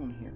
problem here.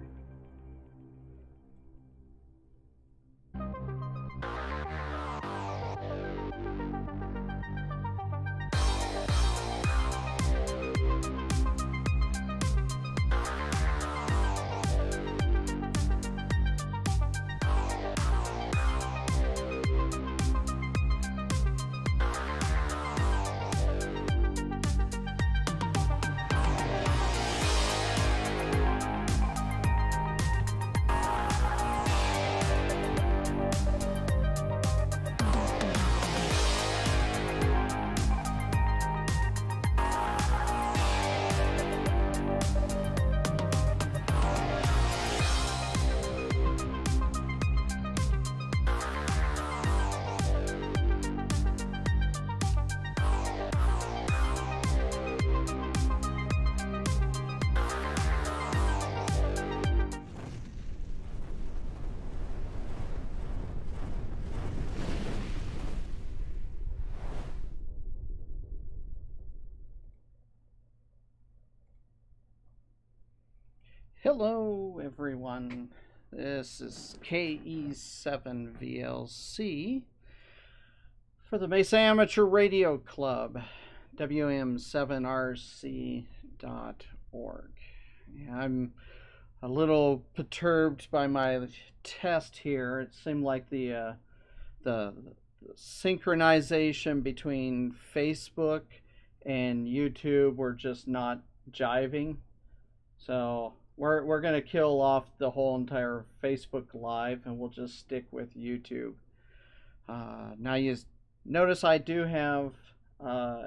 Hello everyone, this is KE7VLC for the Mesa Amateur Radio Club, WM7RC.org. I'm a little perturbed by my test here. It seemed like the synchronization between Facebook and YouTube were just not jiving. So we're going to kill off the whole entire Facebook Live and we'll just stick with YouTube. Now you notice I do have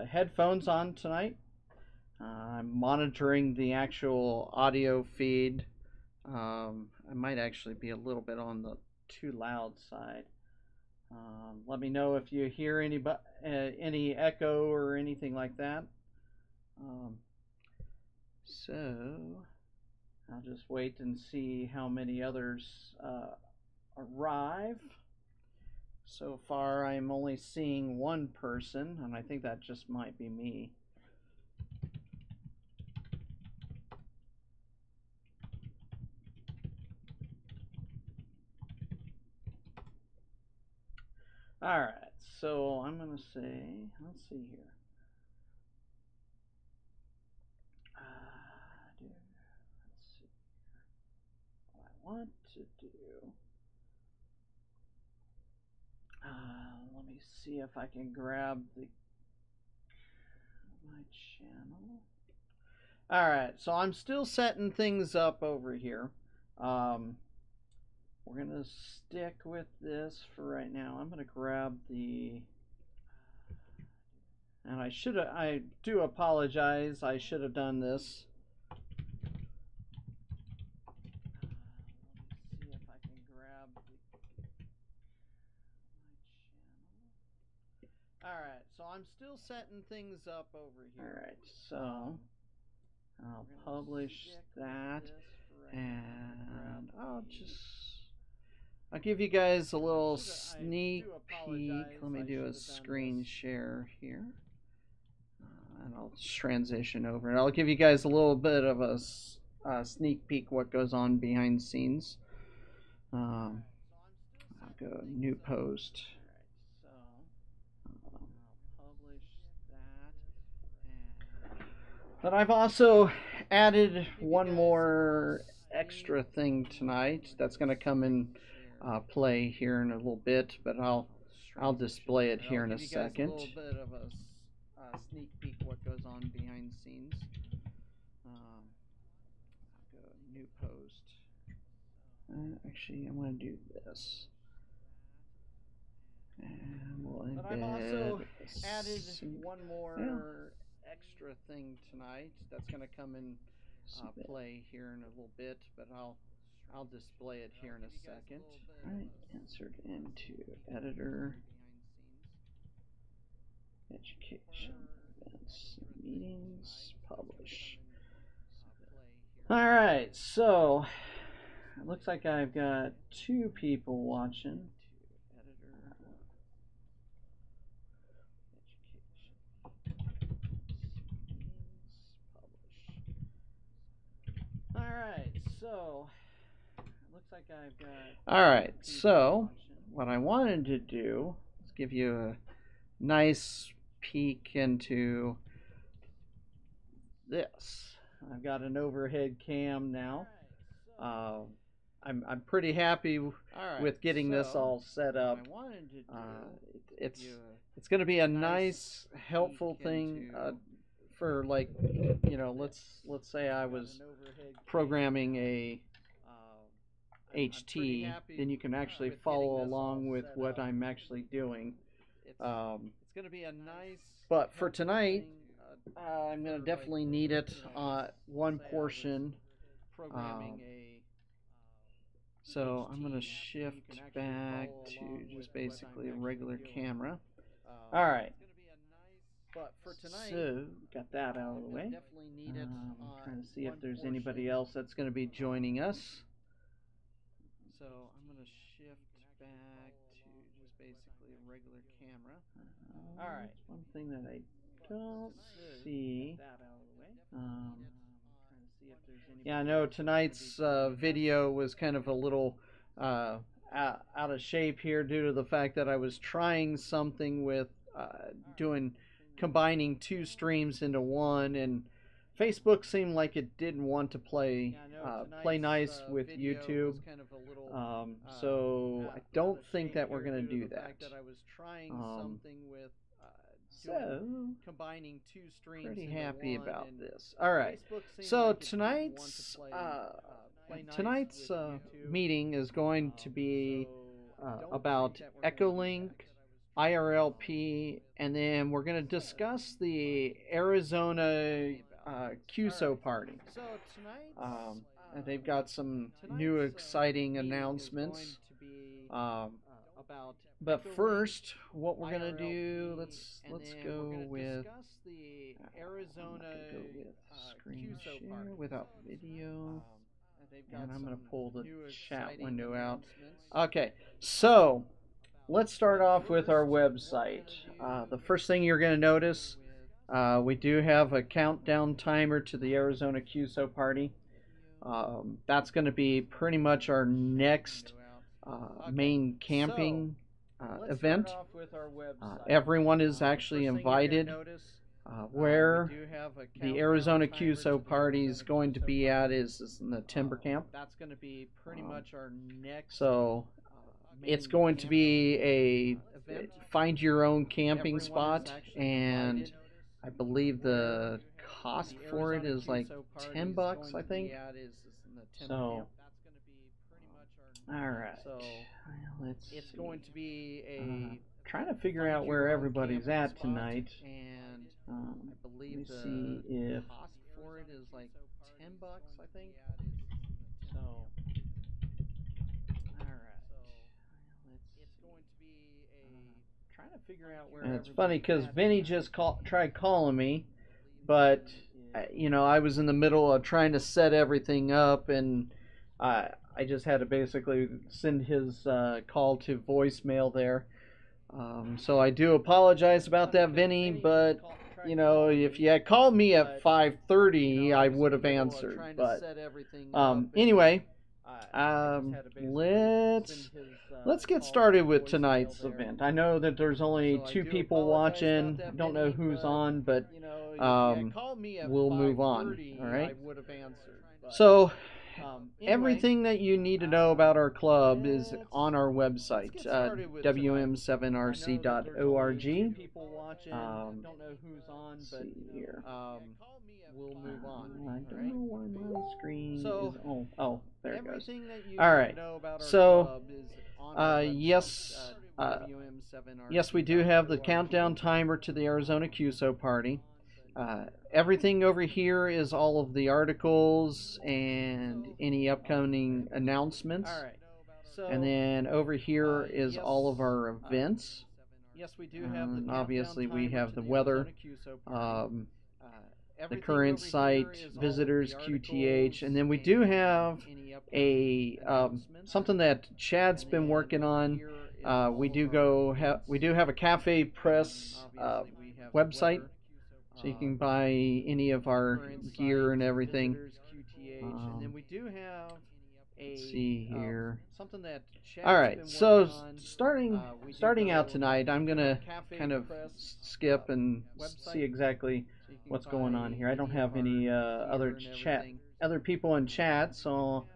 headphones on tonight. I'm monitoring the actual audio feed. I might actually be a little bit on the too loud side. Let me know if you hear any echo or anything like that. So I'll just wait and see how many others arrive. So far I'm only seeing one person, and I think that just might be me. Alright, so I'm going to say, let's see here. Want to do. Let me see if I can grab my channel. All right, so I'm still setting things up over here. We're gonna stick with this for right now. I'm gonna grab the. And I do apologize. I should have done this. Alright, so I'm still setting things up over here. Alright, so I'll publish that and I'll give you guys a little sneak peek. Let me do a screen share here. And I'll transition over and I'll give you guys a little bit of a sneak peek what goes on behind the scenes. I'll go new post. But I've also added one more extra thing tonight that's going to come in play here in a little bit, but I'll display it here in a second. A little bit of a sneak peek what goes on behind the scenes. I'll go new post. Actually, I'm going to do this. And we'll embed. But I've also added one more extra thing tonight that's going to come in play here in a little bit, but I'll display it here in a second. All right, insert into editor, education, events, meetings, publish. All right, so it looks like I've got 2 people watching. Alright, So it looks like I've got. All right, so what I wanted to do is give you a nice peek into this. I've got an overhead cam now. I'm pretty happy with getting this all set up. It's going to be a nice, helpful thing for, like, let's say I was programming a HT, then you can actually follow along with what I'm actually doing. It's going to be a nice. But for tonight, I'm going to definitely need it one portion. So I'm going to shift back to just basically a regular camera. All right. So got that out of the way. I'm trying to see if there's anybody else that's going to be joining us. So I'm going to shift back to just basically a regular camera. All right. One thing that I don't see. Yeah, I know tonight's video was kind of a little out of shape here due to the fact that I was trying something with combining two streams into one, and Facebook seemed like it didn't want to play nice with YouTube. So I don't think that we're going to do that. So pretty happy about this. All right. So tonight's meeting is going to be about Echolink, IRLP, and then we're going to discuss the Arizona QSO Party. They've got some new exciting announcements. But first, what we're gonna do, let's go with screen share without video, and I'm gonna pull the chat window out. Okay, so let's start off with our website. The first thing you're gonna notice, we do have a countdown timer to the Arizona QSO Party. That's going to be pretty much our next main camping event. Everyone is actually invited. Where the Arizona QSO Party is going to be at is in the timber camp. That's going to be pretty much our next. So it's going to be a find your own camping spot, and I believe the cost for it is like $10, I think. So, all right. Let's see. It's going to be trying to figure out where everybody's at tonight. And I believe the cost for it is like $10, I think. So, all right. It's going to be trying to figure out where. And it's funny because Vinny just tried calling me, but I was in the middle of trying to set everything up, and I just had to basically send his call to voicemail there. So I do apologize about that, Vinny, but if you had called me at 5:30, I would have answered. But anyway, let's get started with tonight's event. I know that there's only 2 people watching. I don't know who's on, but we'll move on. All right. So everything that you need to know about our club is on our website, wm7rc.org. Let's see here. We'll move on. I don't know why my screen is on. Oh, there it goes. All right. So, yes, we do have the countdown timer to the Arizona QSO Party. Everything over here is all of the articles and any upcoming announcements. And then over here is all of our events. Yes, we do have the obviously we have the weather, the current site, visitors, QTH, and then we do have a something that Chad's been working on. We do have a Cafe Press website. So you can buy any of our gear and everything. Let's see here. All right, so starting out tonight, I'm gonna kind of skip and see exactly what's going on here. I don't have any other people in chat, so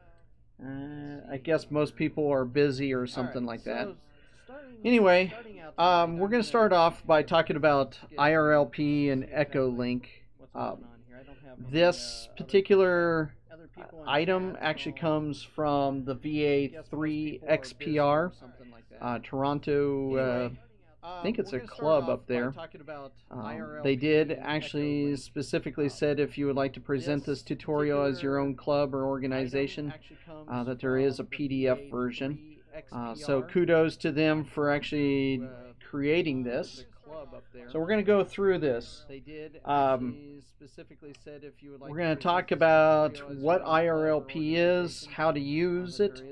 I guess most people are busy or something like that. Anyway, we're gonna start off by talking about IRLP and Echolink. This particular item actually comes from the VA3 XPR, Toronto. I think it's a club up there. They did actually specifically said if you would like to present this tutorial as your own club or organization, that there is a PDF version. So kudos to them for actually creating this. So we're going to go through this. We're going to talk about what IRLP is, how to use it,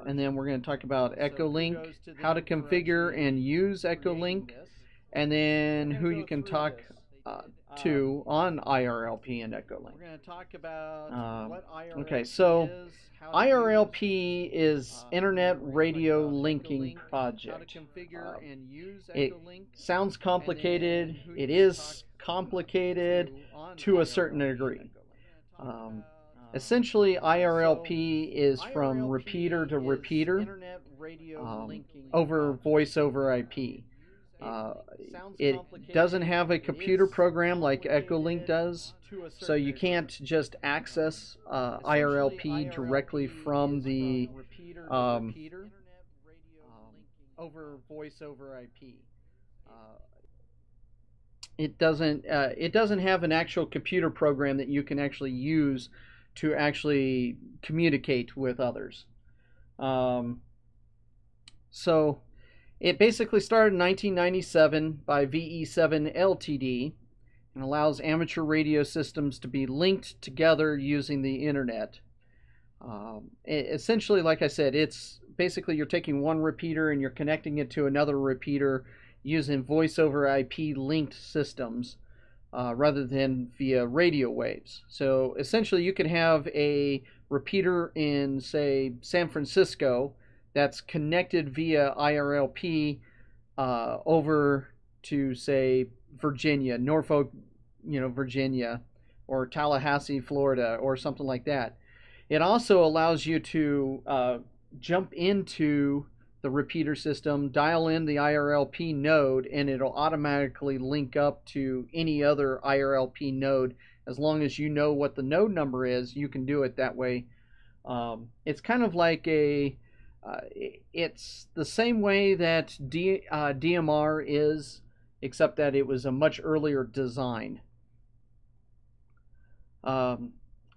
and then we're going to talk about Echolink, how to configure and use Echolink, and then who you can talk to on IRLP and Echolink. Okay, so IRLP is Internet Radio Linking Project. It sounds complicated. It is complicated to a certain degree. Essentially, IRLP is from repeater to repeater over voice over IP. It doesn't have a computer program like Echolink does, so you can't just access IRLP directly from the over voice over IP. It doesn't have an actual computer program that you can actually use to actually communicate with others. So it basically started in 1997 by VE7 Ltd. and allows amateur radio systems to be linked together using the internet. Essentially, like I said, it's basically you're taking one repeater and you're connecting it to another repeater using voice over IP linked systems rather than via radio waves. So essentially you could have a repeater in, say, San Francisco that's connected via IRLP over to, say, Virginia, Norfolk, Virginia, or Tallahassee, Florida, or something like that. It also allows you to jump into the repeater system, dial in the IRLP node, and it'll automatically link up to any other IRLP node. As long as you know what the node number is, you can do it that way. It's kind of like it's the same way that DMR is, except that it was a much earlier design. An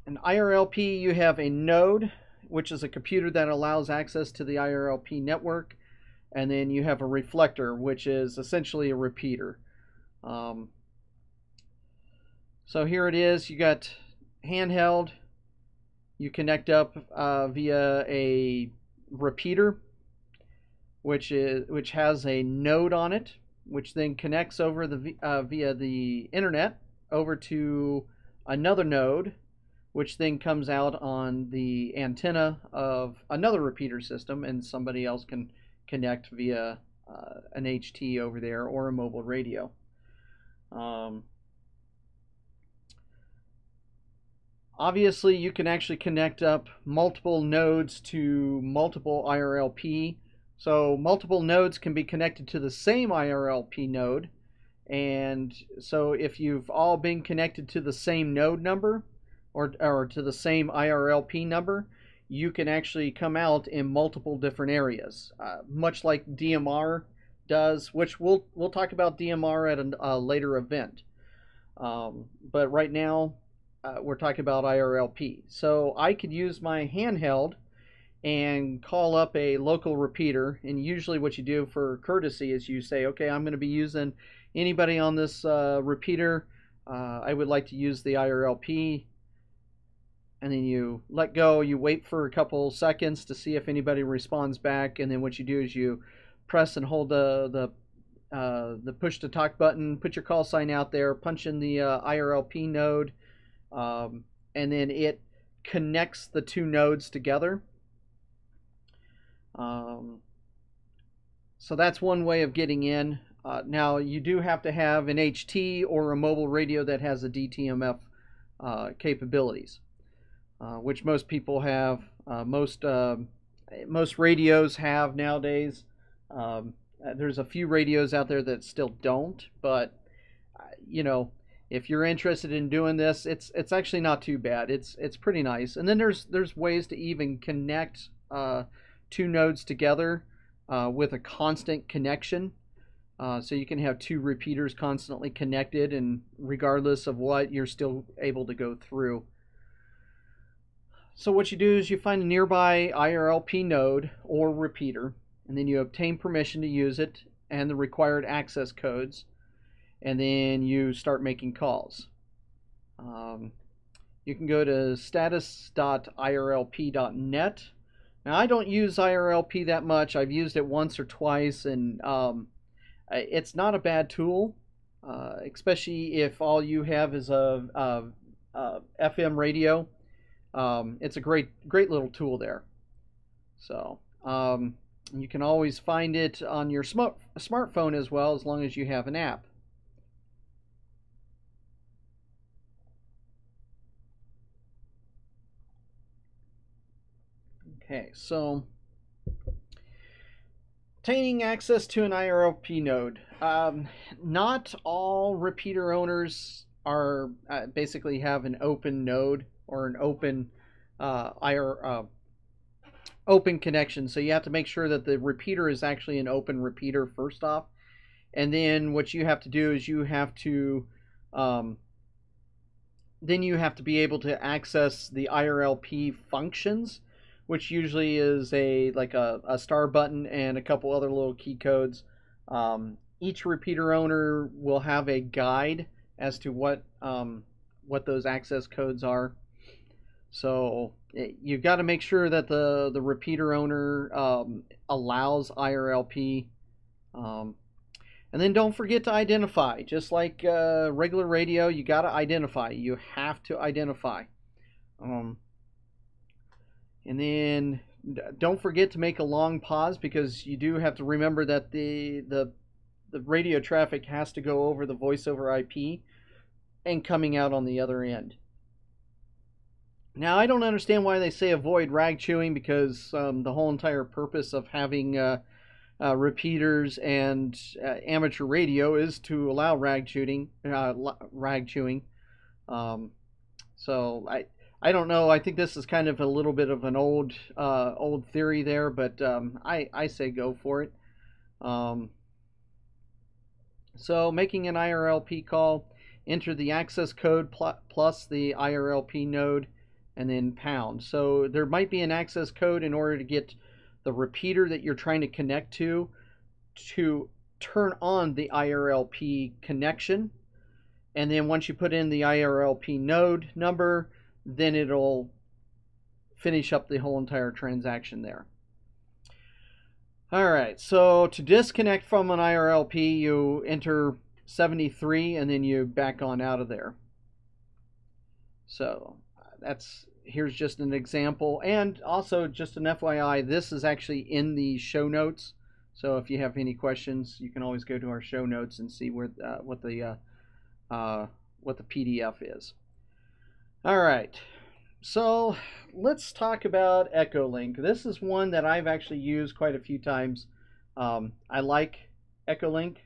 IRLP, you have a node, which is a computer that allows access to the IRLP network, and then you have a reflector, which is essentially a repeater. So here it is. You got handheld. You connect up via a repeater, which has a node on it, which then connects over via the internet over to another node, which then comes out on the antenna of another repeater system, and somebody else can connect via an HT over there or a mobile radio. Obviously, you can actually connect up multiple nodes to multiple IRLP. So multiple nodes can be connected to the same IRLP node. And so if you've all been connected to the same node number, or to the same IRLP number, you can actually come out in multiple different areas, much like DMR does, which we'll talk about DMR at a later event. But right now, we're talking about IRLP. So I could use my handheld and call up a local repeater, and usually what you do for courtesy is you say, okay, I'm going to be using anybody on this repeater. I would like to use the IRLP. And then you let go, you wait for a couple seconds to see if anybody responds back, and then what you do is you press and hold the push to talk button, put your call sign out there, punch in the IRLP node, and then it connects the two nodes together. So that's one way of getting in. Now you do have to have an HT or a mobile radio that has a DTMF capabilities, which most people have. Most radios have nowadays. There's a few radios out there that still don't, but you know, if you're interested in doing this, it's actually not too bad. It's pretty nice. And then there's ways to even connect two nodes together with a constant connection. So you can have two repeaters constantly connected, and regardless of what, you're still able to go through. So what you do is you find a nearby IRLP node or repeater, and then you obtain permission to use it and the required access codes, and then you start making calls. You can go to status.irlp.net. Now, I don't use IRLP that much. I've used it once or twice, and it's not a bad tool, especially if all you have is a FM radio. It's a great little tool there. So you can always find it on your smartphone as well, as long as you have an app. Okay, so obtaining access to an IRLP node. Not all repeater owners are basically have an open node or an open open connection. So you have to make sure that the repeater is actually an open repeater first off, and then what you have to do is you have to then you have to be able to access the IRLP functions, which usually is like a star button and a couple other little key codes. Each repeater owner will have a guide as to what those access codes are. So you've got to make sure that the repeater owner allows IRLP. And then don't forget to identify. Just like regular radio, you got to identify. You have to identify. And then don't forget to make a long pause, because you do have to remember that the radio traffic has to go over the voice over IP and coming out on the other end. Now, I don't understand why they say avoid rag chewing, because the whole entire purpose of having repeaters and amateur radio is to allow rag chewing. So I don't know. I think this is kind of a little bit of an old theory there, but I say go for it. So making an IRLP call, enter the access code plus the IRLP node, and then pound. So there might be an access code in order to get the repeater that you're trying to connect to turn on the IRLP connection. And then once you put in the IRLP node number, then it'll finish up the whole entire transaction there. All right, so to disconnect from an IRLP, you enter 73 and then you back on out of there. So here's just an example, and also just an FYI, this is actually in the show notes. So if you have any questions, you can always go to our show notes and see where what the PDF is. All right, so let's talk about Echolink. This is one that I've actually used quite a few times. I like Echolink.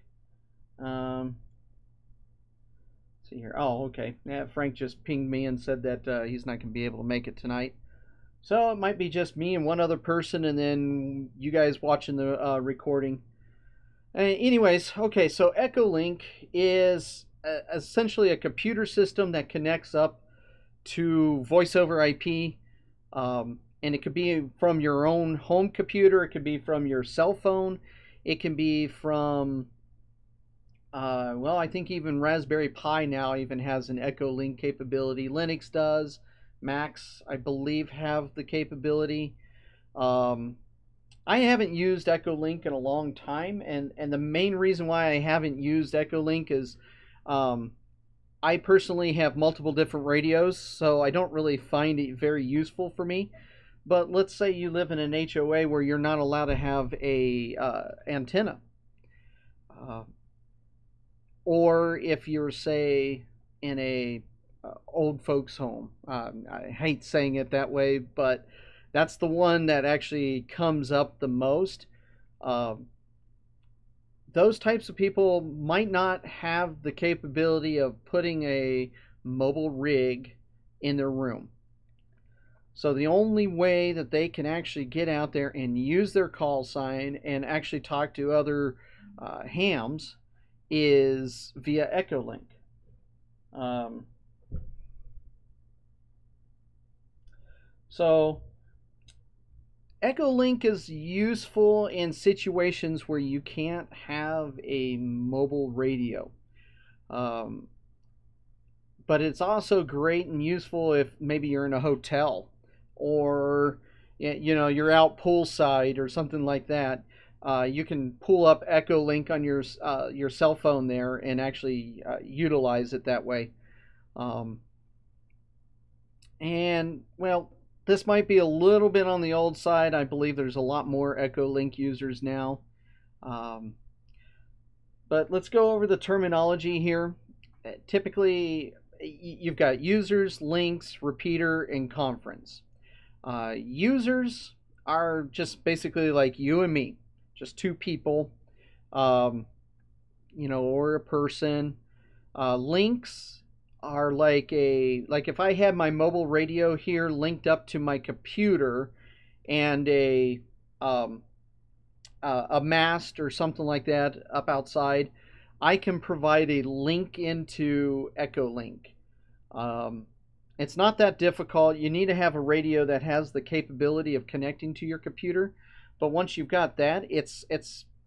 See here. Oh, okay. Yeah, Frank just pinged me and said that he's not going to be able to make it tonight. So it might be just me and one other person, and then you guys watching the recording. Anyways, okay, so Echolink is essentially a computer system that connects up to voice over IP. And it could be from your own home computer. It could be from your cell phone. It can be from... well, I think even Raspberry Pi now even has an Echolink capability. Linux does. Macs, I believe, have the capability. I haven't used Echolink in a long time, and the main reason why I haven't used Echolink is I I personally have multiple different radios, so I don't really find it very useful for me. But let's say you live in an HOA where you're not allowed to have a antenna, uh, or if you're, say, in a old folks home. I hate saying it that way, but that's the one that actually comes up the most. Uh, those types of people might not have the capability of putting a mobile rig in their room. So the only way that they can actually get out there and use their call sign and actually talk to other hams is via Echolink. Um, so Echolink is useful in situations where you can't have a mobile radio. Um, but it's also great and useful if maybe you're in a hotel, or you're out poolside or something like that. You can pull up Echolink on your cell phone there and actually utilize it that way. Um, and well, this might be a little bit on the old side. I believe there's a lot more Echolink users now. Um, but let's go over the terminology here. Typically, you've got users, links, repeater, and conference. Users are just basically like you and me, just two people, um, or a person. Links are like if I had my mobile radio here linked up to my computer and um, a mast or something like that up outside, I can provide a link into Echolink. Um, it's not that difficult. You need to have a radio that has the capability of connecting to your computer, but once you've got that, it's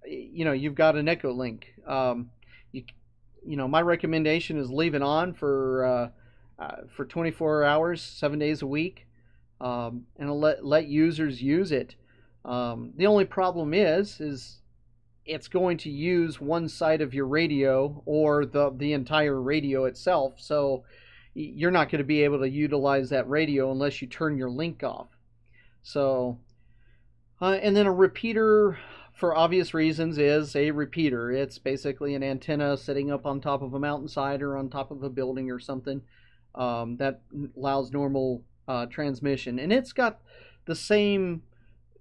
you've got an Echolink. You my recommendation is leave it on for 24 hours, 7 days a week, and let users use it. The only problem is it's going to use one side of your radio or the entire radio itself. So you're not going to be able to utilize that radio unless you turn your link off. So, and then a repeater, for obvious reasons, is a repeater. It's basically an antenna sitting up on top of a mountainside or on top of a building or something that allows normal transmission. And it's got the same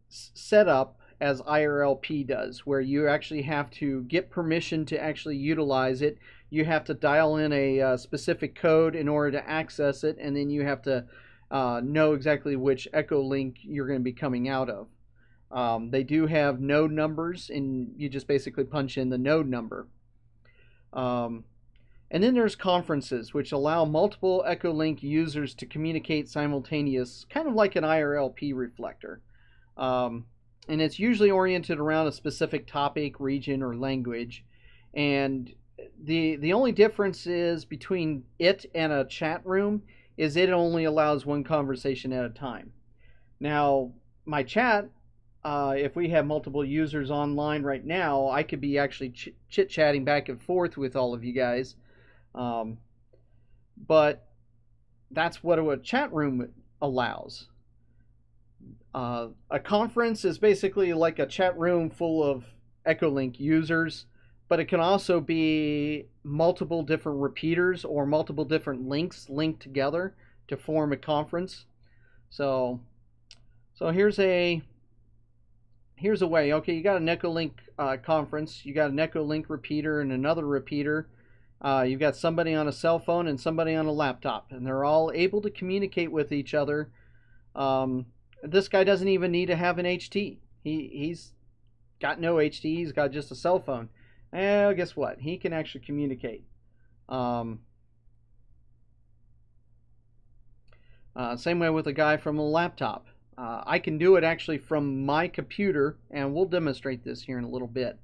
setup as IRLP does, where you actually have to get permission to actually utilize it. You have to dial in a specific code in order to access it, and then you have to know exactly which Echolink you're going to be coming out of. They do have node numbers, and you just basically punch in the node number. And then there's conferences, which allow multiple Echolink users to communicate simultaneous, kind of like an IRLP reflector. And it's usually oriented around a specific topic, region, or language. And the only difference is between it and a chat room is it only allows one conversation at a time. Now, my chat, if we have multiple users online right now, I could be actually chit-chatting back and forth with all of you guys. But that's what a chat room allows. A conference is basically like a chat room full of Echolink users, but it can also be multiple different repeaters or multiple different links linked together to form a conference. So here's a way. Okay, you got an Echolink conference, you got an Echolink repeater and another repeater. You've got somebody on a cell phone and somebody on a laptop, and they're all able to communicate with each other. This guy doesn't even need to have an HT. He's got no HT. He's got just a cell phone. And guess what? He can actually communicate. Same way with a guy from a laptop. I can do it actually from my computer, and we'll demonstrate this here in a little bit.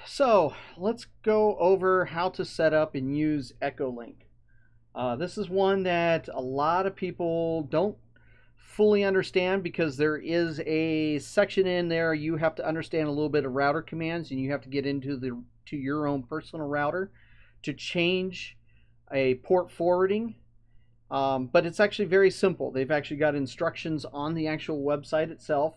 So let's go over how to set up and use Echolink. This is one that a lot of people don't fully understand, because there is a section in there you have to understand a little bit of router commands, and you have to get into your own personal router to change a port forwarding, but it's actually very simple. They've actually got instructions on the actual website itself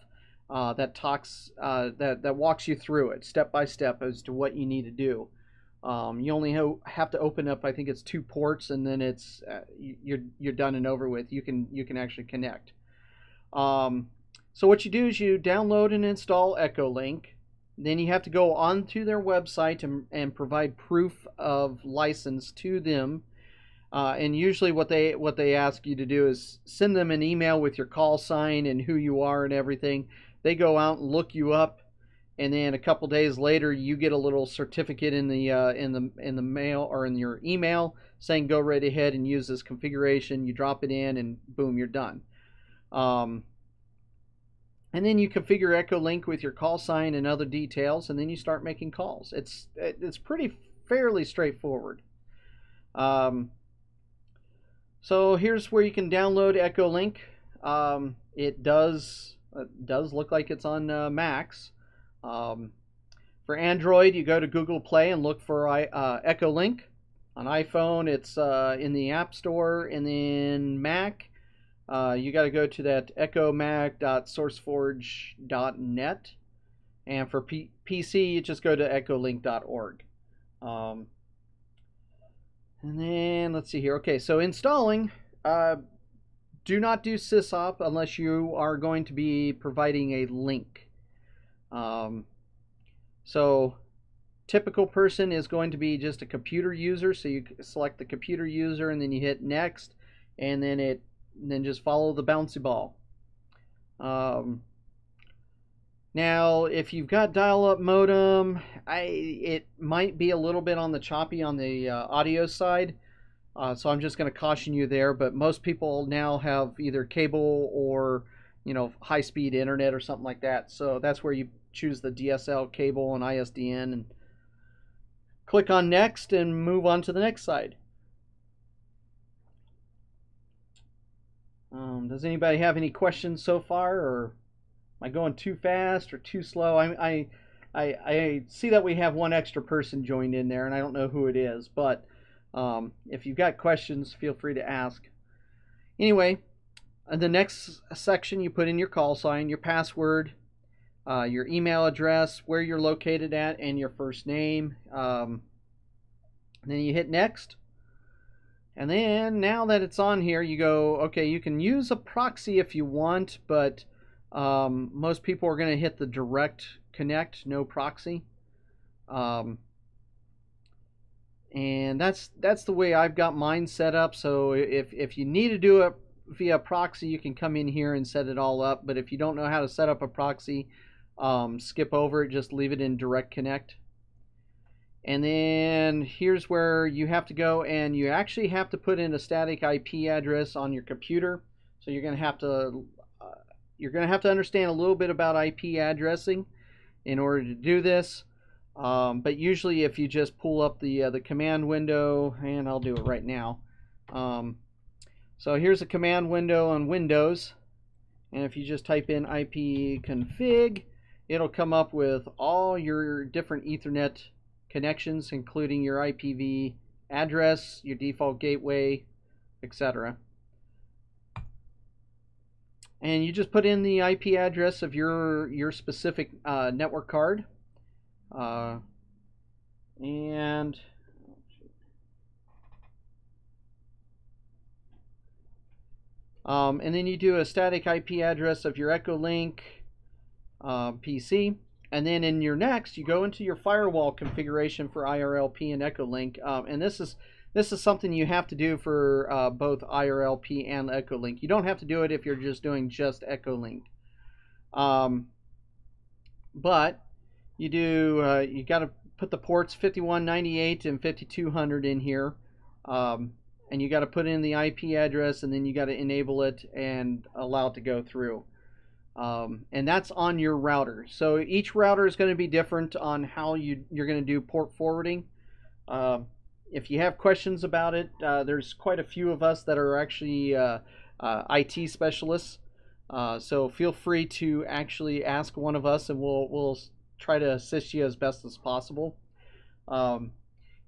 that walks you through it step by step as to what you need to do. You only have to open up, I think it's 2 ports, and then it's you're done and over with. You can actually connect. So what you do is you download and install Echolink. Then you have to go onto their website and provide proof of license to them. And usually what they ask you to do is send them an email with your call sign and who you are and everything. They go out and look you up, and then a couple days later you get a little certificate in the mail or in your email saying go right ahead and use this configuration. You drop it in and boom, you're done. And then you configure Echolink with your call sign and other details, and then you start making calls. It's fairly straightforward. So here's where you can download Echolink. It does look like it's on Macs. For Android, you go to Google Play and look for Echolink. On iPhone, it's in the App Store, and then Mac, you got to go to that echomac.sourceforge.net, and for PC, you just go to echolink.org. And then let's see here. Okay, so installing. Do not do sysop unless you are going to be providing a link. So typical person is going to be just a computer user, so you select the computer user and then you hit next, and then just follow the bouncy ball. Now if you've got dial-up modem, it might be a little bit on the choppy on the audio side, so I'm just going to caution you there, but most people now have either cable or high-speed internet or something like that, so that's where you choose the DSL cable and ISDN and click on next and move on to the next side. Does anybody have any questions so far, or am I going too fast or too slow? I see that we have one extra person joined in there, and I don't know who it is, but if you've got questions, feel free to ask. Anyway, in the next section, you put in your call sign, your password, your email address, where you're located at, and your first name. And then you hit next. And then now that it's on here, you go, okay, you can use a proxy if you want, but most people are going to hit the direct connect, no proxy. And that's the way I've got mine set up. So if you need to do it via proxy, you can come in here and set it all up. But if you don't know how to set up a proxy, skip over it, just leave it in direct connect. And then here's where you have to go, and you actually have to put in a static IP address on your computer. So you're going to have to understand a little bit about IP addressing in order to do this. But usually if you just pull up the command window, and I'll do it right now. So here's a command window on Windows, and if you just type in ipconfig, it'll come up with all your different Ethernet connections, including your IPv address, your default gateway, etc. And you just put in the IP address of your specific network card, and then you do a static IP address of your Echolink PC. And then in your next, you go into your firewall configuration for IRLP and Echolink, and this is something you have to do for both IRLP and Echolink. You don't have to do it if you're just doing just Echolink, but you do. You got to put the ports 5198 and 5200 in here, and you got to put in the IP address, and then you got to enable it and allow it to go through. And that's on your router. So each router is going to be different on how you're going to do port forwarding. If you have questions about it, there's quite a few of us that are actually IT specialists. So feel free to actually ask one of us, and we'll try to assist you as best as possible.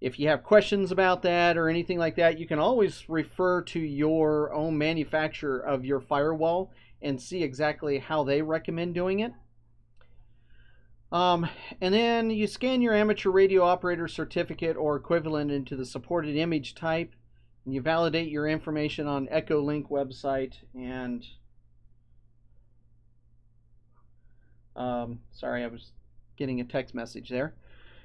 if you have questions about that or anything like that, you can always refer to your own manufacturer of your firewall and see exactly how they recommend doing it. And then you scan your amateur radio operator certificate or equivalent into the supported image type, and you validate your information on Echolink website. And sorry, I was getting a text message there.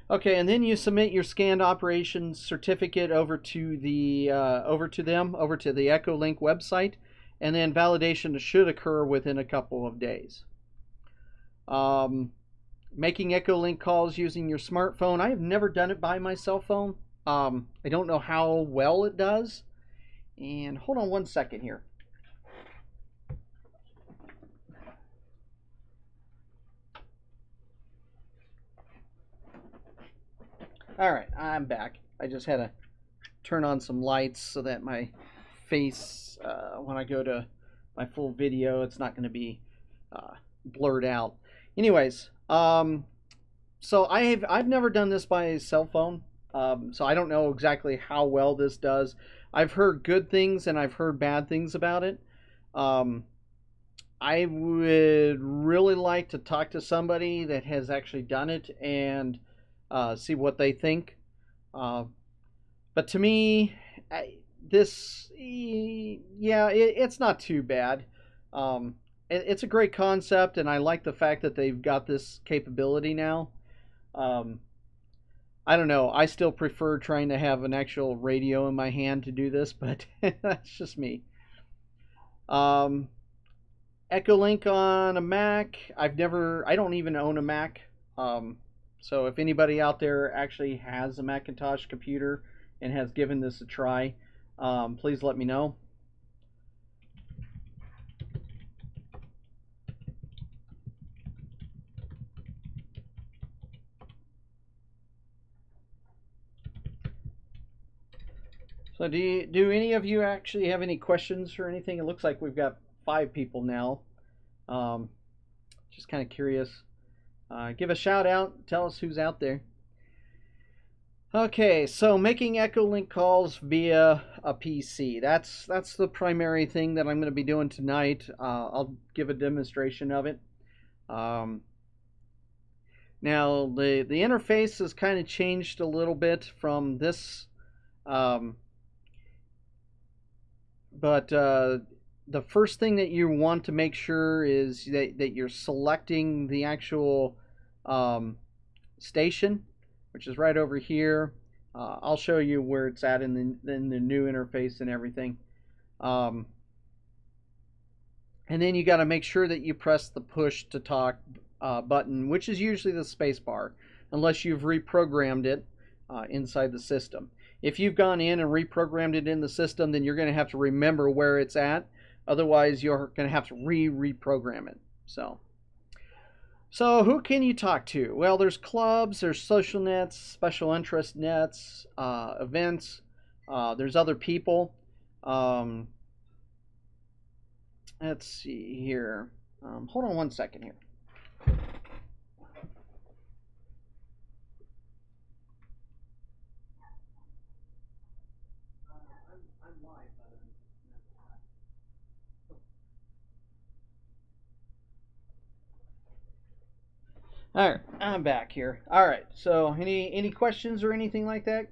Okay, and then you submit your scanned operations certificate over to the Echolink website, and then validation should occur within a couple of days. Making Echolink calls using your smartphone. I have never done it by my cell phone. I don't know how well it does. And hold on one second here. All right, I'm back. I just had to turn on some lights so that my face, when I go to my full video, it's not going to be blurred out. Anyways, so I've never done this by a cell phone, so I don't know exactly how well this does. I've heard good things and I've heard bad things about it. I would really like to talk to somebody that has actually done it and see what they think. But to me, it's not too bad. It's a great concept, and I like the fact that they've got this capability now. I don't know. I still prefer trying to have an actual radio in my hand to do this, but that's just me. Echolink on a Mac. I don't even own a Mac. So if anybody out there actually has a Macintosh computer and has given this a try, please let me know. So do any of you actually have any questions or anything? It looks like we've got 5 people now. Just kind of curious. Give a shout out. Tell us who's out there. Okay, so making Echolink calls via a PC. That's the primary thing that I'm going to be doing tonight. I'll give a demonstration of it. Now the interface has kind of changed a little bit from this. But the first thing that you want to make sure is that you're selecting the actual station, which is right over here. I'll show you where it's at in the new interface and everything. And then you got to make sure that you press the push to talk button, which is usually the space bar, unless you've reprogrammed it inside the system. If you've gone in and reprogrammed it in the system, then you're going to have to remember where it's at. Otherwise, you're going to have to reprogram it. So who can you talk to? Well, there's clubs, there's social nets, special interest nets, events. There's other people. Let's see here. Hold on one second here. All right, I'm back here. All right, so any questions or anything like that?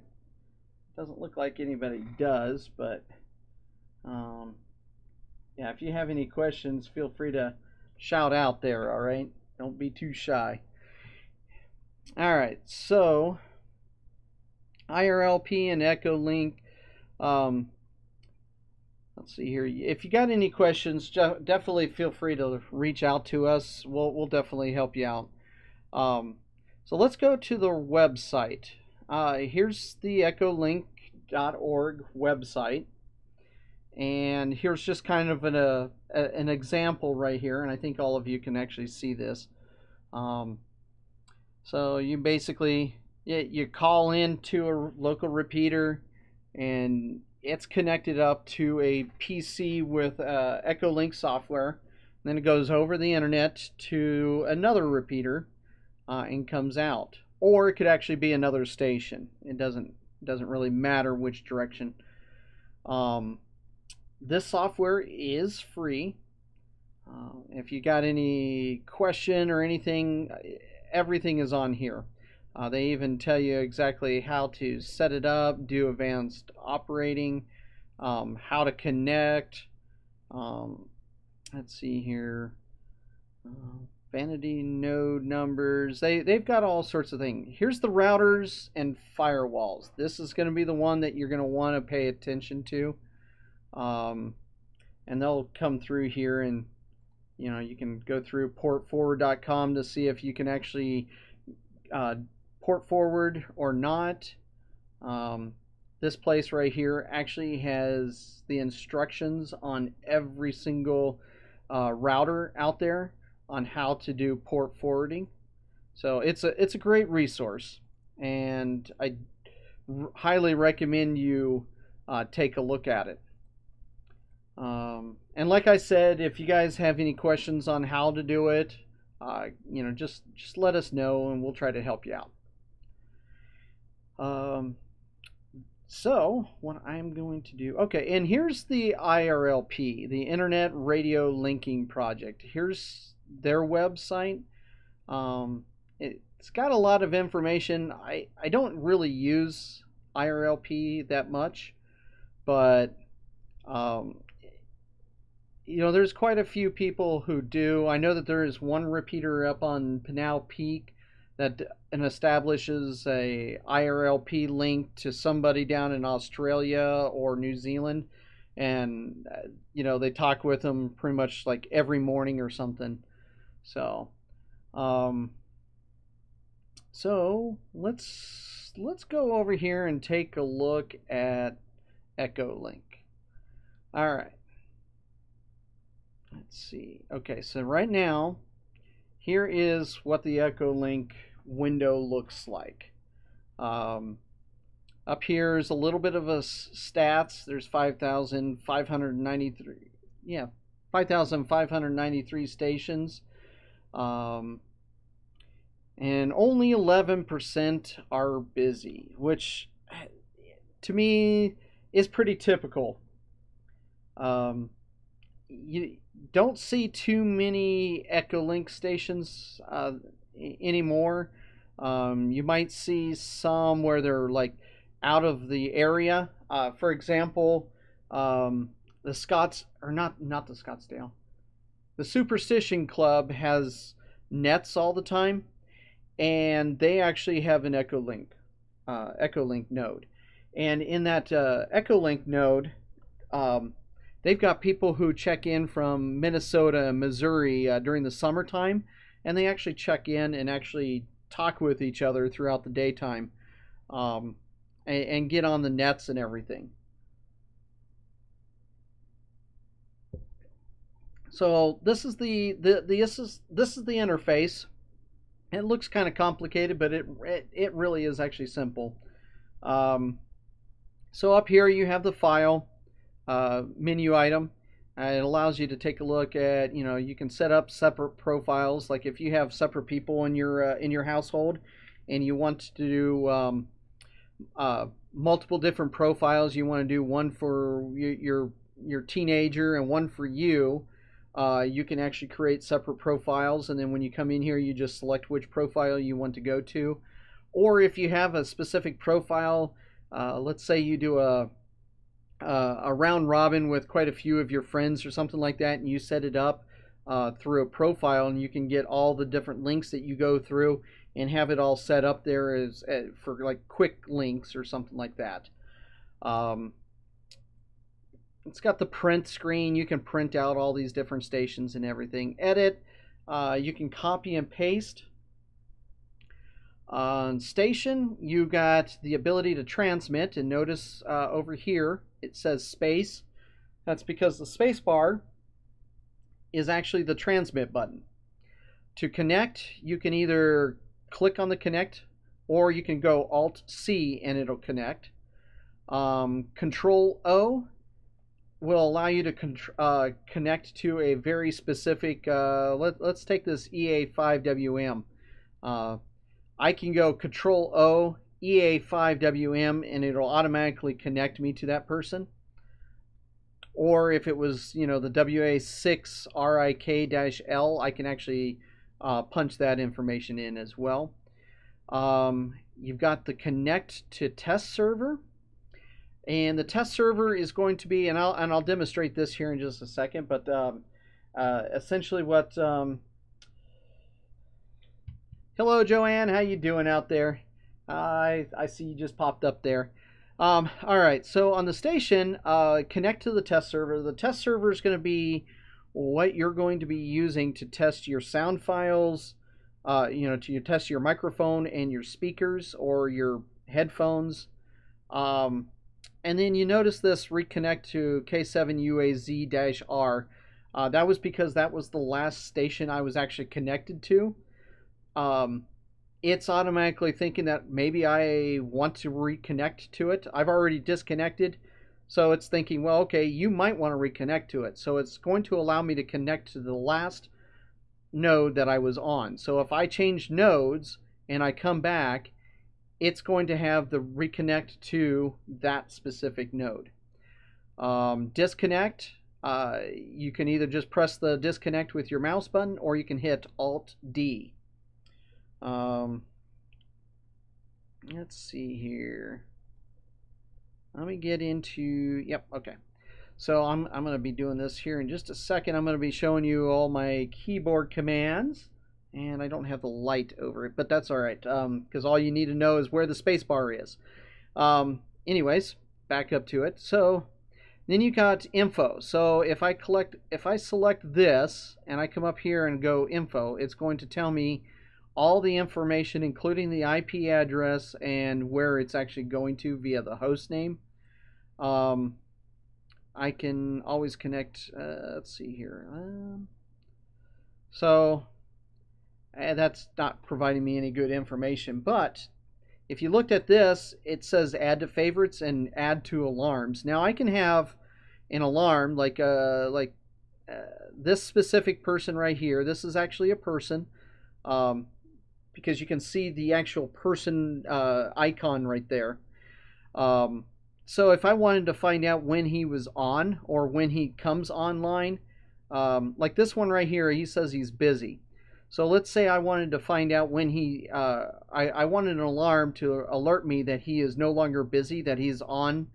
Doesn't look like anybody does, but yeah, if you have any questions, feel free to shout out there. All right, don't be too shy. All right, so IRLP and Echolink. Let's see here. If you got any questions, definitely feel free to reach out to us. We'll definitely help you out. So let's go to the website. Here's the Echolink.org website, and here's just kind of an example right here, and I think all of you can actually see this. So you basically you call into a local repeater, and it's connected up to a PC with Echolink software. Then it goes over the internet to another repeater and comes out. Or it could actually be another station. It doesn't It doesn't really matter which direction. This software is free. If you got any question or anything, everything is on here. They even tell you exactly how to set it up, do advanced operating, how to connect. Let's see here. Vanity node numbers. They've got all sorts of things. Here's the routers and firewalls. This is going to be the one that you're going to want to pay attention to. And they'll come through here, and you can go through portforward.com to see if you can actually port forward or not. This place right here actually has the instructions on every single router out there on how to do port forwarding. So it's a great resource, and I highly recommend you take a look at it. And like I said, if you guys have any questions on how to do it, just let us know and we'll try to help you out. So what I'm going to do, okay, and here's the IRLP, the Internet Radio Linking Project. Here's their website. It's got a lot of information. I don't really use IRLP that much, but there's quite a few people who do. I know that there is one repeater up on Pinal Peak that establishes a IRLP link to somebody down in Australia or New Zealand, and they talk with them pretty much like every morning or something. So let's go over here and take a look at Echolink. All right. Let's see. Okay, so right now, here is what the Echolink window looks like. Up here is a little bit of a stats. There's 5,593. Yeah, 5,593 stations. And only 11% are busy, which to me is pretty typical. You don't see too many Echolink stations anymore. You might see some where they're like out of the area. For example, the Scottsdale. The Superstition Club has nets all the time, and they actually have an Echolink node. And in that Echolink node, they've got people who check in from Minnesota and Missouri during the summertime, and they actually check in and actually talk with each other throughout the daytime, and get on the nets and everything. So this is the interface. It looks kind of complicated, but it really is actually simple. So up here you have the file menu item. It allows you to take a look at, you can set up separate profiles. Like if you have separate people in your household, and you want to do multiple different profiles. You want to do one for your teenager and one for you. You can actually create separate profiles, and then when you come in here, you just select which profile you want to go to. Or if you have a specific profile, let's say you do a round robin with quite a few of your friends or something like that, and you set it up through a profile, and you can get all the different links that you go through and have it all set up there as for like quick links or something like that. It's got the print screen. You can print out all these different stations and everything. Edit. You can copy and paste. On station, you got the ability to transmit, and notice over here it says space. That's because the space bar is actually the transmit button. To connect, you can either click on the connect, or you can go Alt-C and it'll connect. Control-O will allow you to connect to a very specific, let's take this EA5WM. I can go Control-O EA5WM, and it'll automatically connect me to that person. Or if it was, the WA6RIK-L, I can actually punch that information in as well. You've got the connect to test server. And the test server is going to be, and I'll demonstrate this here in just a second, but essentially what, hello Joanne, how you doing out there? I see you just popped up there. All right, so on the station, connect to the test server. The test server is going to be what you're going to be using to test your sound files, to test your microphone and your speakers or your headphones. And then you notice this reconnect to K7UAZ-R. That was because that was the last station I was actually connected to. It's automatically thinking that maybe I want to reconnect to it. I've already disconnected, so it's thinking, well, okay, you might want to reconnect to it. So it's going to allow me to connect to the last node that I was on. So if I change nodes and I come back, it's going to have the reconnect to that specific node. Disconnect, you can either just press the disconnect with your mouse button, or you can hit Alt-D. Let's see here. Let me get into, yep, okay. So I'm going to be doing this here in just a second. I'm going to be showing you all my keyboard commands. And I don't have the light over it, but that's all right, because all you need to know is where the space bar is. Anyways, back up to it. So then you got info. So if I select this and I come up here and go info, it's going to tell me all the information, including the IP address and where it's actually going to via the host name. I can always connect. Let's see here. That's not providing me any good information, but if you looked at this, it says add to favorites and add to alarms. Now I can have an alarm like this specific person right here. This is actually a person, because you can see the actual person icon right there. So if I wanted to find out when he was on or when he comes online, like this one right here, he says he's busy. So let's say I wanted to find out when he, I wanted an alarm to alert me that he is no longer busy, that he's on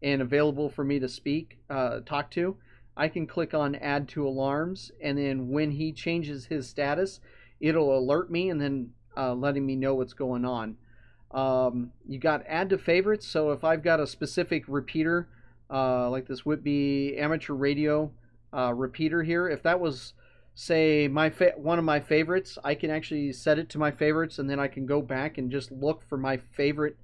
and available for me to talk to. I can click on add to alarms, and then when he changes his status, it'll alert me and then letting me know what's going on. You got add to favorites, so if I've got a specific repeater, like this Whitby amateur radio repeater here, if that was, say, one of my favorites, I can actually set it to my favorites, and then I can go back and just look for my favorite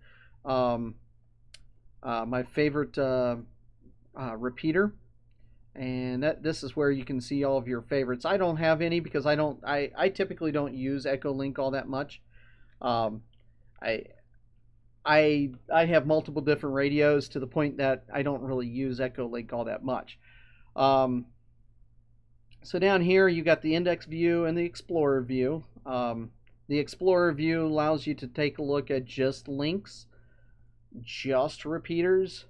repeater, and this is where you can see all of your favorites. I don't have any because I typically don't use Echolink all that much. I have multiple different radios to the point that I don't really use Echolink all that much. So down here you got the index view and the explorer view. The explorer view allows you to take a look at just links, just repeaters,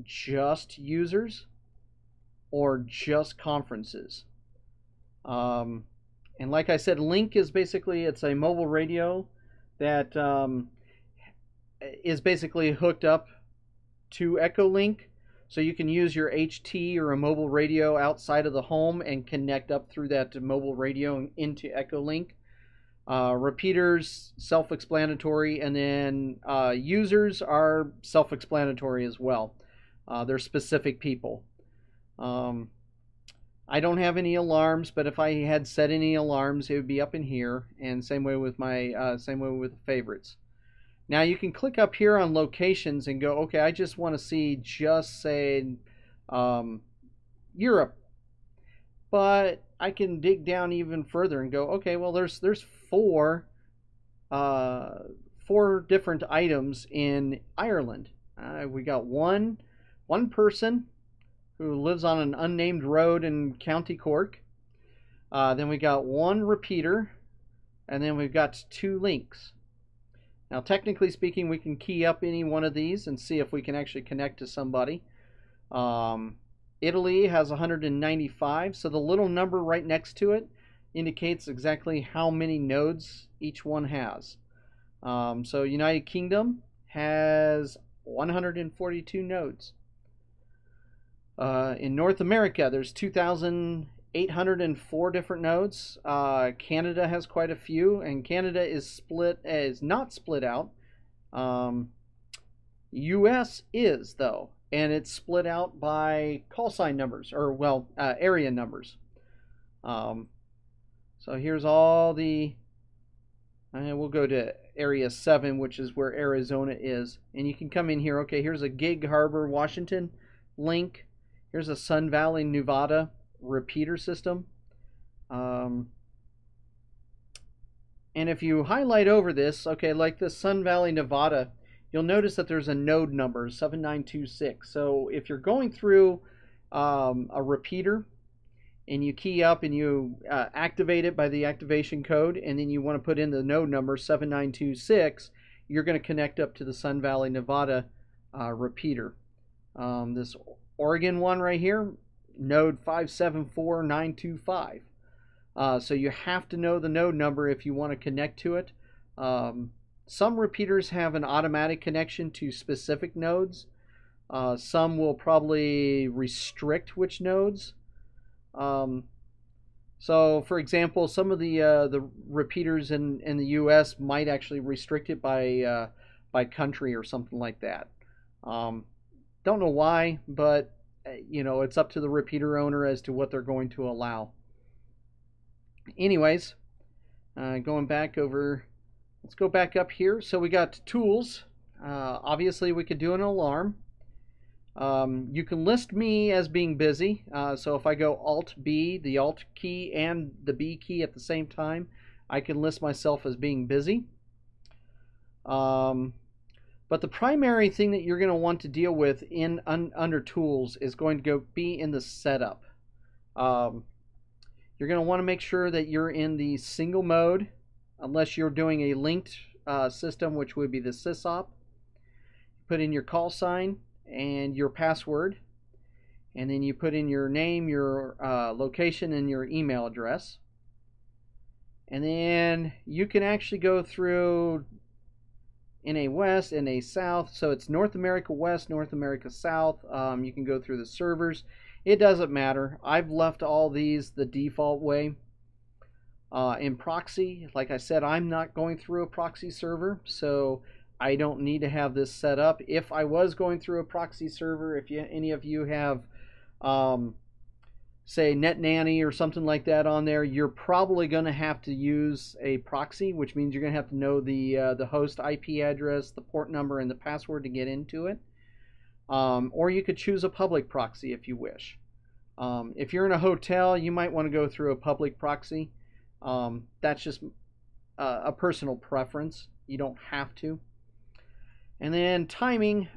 just users, or just conferences. And like I said, link is basically, it's a mobile radio that is basically hooked up to Echolink. So you can use your HT or a mobile radio outside of the home and connect up through that mobile radio into Echolink. Repeaters, self-explanatory, and then users are self-explanatory as well. They're specific people. I don't have any alarms, but if I had set any alarms, it would be up in here, and same way with my favorites. Now you can click up here on locations and go, okay, I just want to see just say Europe, but I can dig down even further and go, okay, well there's four different items in Ireland. We got one person who lives on an unnamed road in County Cork. Then we got one repeater, and then we've got 2 links. Now, technically speaking, we can key up any one of these and see if we can actually connect to somebody. Italy has 195, so the little number right next to it indicates exactly how many nodes each one has. So United Kingdom has 142 nodes. In North America, there's 2,804 different nodes. Canada has quite a few, and Canada is not split out. U.S. is, though, and it's split out by call sign numbers, or well, area numbers. So here's all the, and we'll go to area 7, which is where Arizona is, and you can come in here. Okay, here's a Gig Harbor, Washington link. Here's a Sun Valley, Nevada repeater system. And if you highlight over this, okay, like the Sun Valley, Nevada, you'll notice that there's a node number, 7926. So if you're going through a repeater and you key up and you activate it by the activation code, and then you want to put in the node number 7926, you're going to connect up to the Sun Valley, Nevada repeater. This Oregon one right here, node 574925. So you have to know the node number if you want to connect to it. Some repeaters have an automatic connection to specific nodes. Some will probably restrict which nodes. So, for example, some of the repeaters in the U.S. might actually restrict it by country or something like that. Don't know why, but it's up to the repeater owner as to what they're going to allow. Anyways, going back over, let's go back up here. So we got tools. Obviously, we could do an alarm. You can list me as being busy. So if I go Alt-B, the Alt key and the B key at the same time, I can list myself as being busy. But the primary thing that you're going to want to deal with under tools is going to be in the setup. You're going to want to make sure that you're in the single mode, unless you're doing a linked system, which would be the sysop. Put in your call sign and your password, and then you put in your name, your location, and your email address. And then you can actually go through NA West, NA South, so it's North America West, North America South. You can go through the servers. It doesn't matter. I've left all these the default way. In proxy, like I said, I'm not going through a proxy server, so I don't need to have this set up. If I was going through a proxy server, if any of you have, say, NetNanny or something like that on there, you're probably going to have to use a proxy, which means you're going to have to know the host IP address, the port number, and the password to get into it. Or you could choose a public proxy if you wish. If you're in a hotel, you might want to go through a public proxy. That's just a personal preference. You don't have to. And then timing,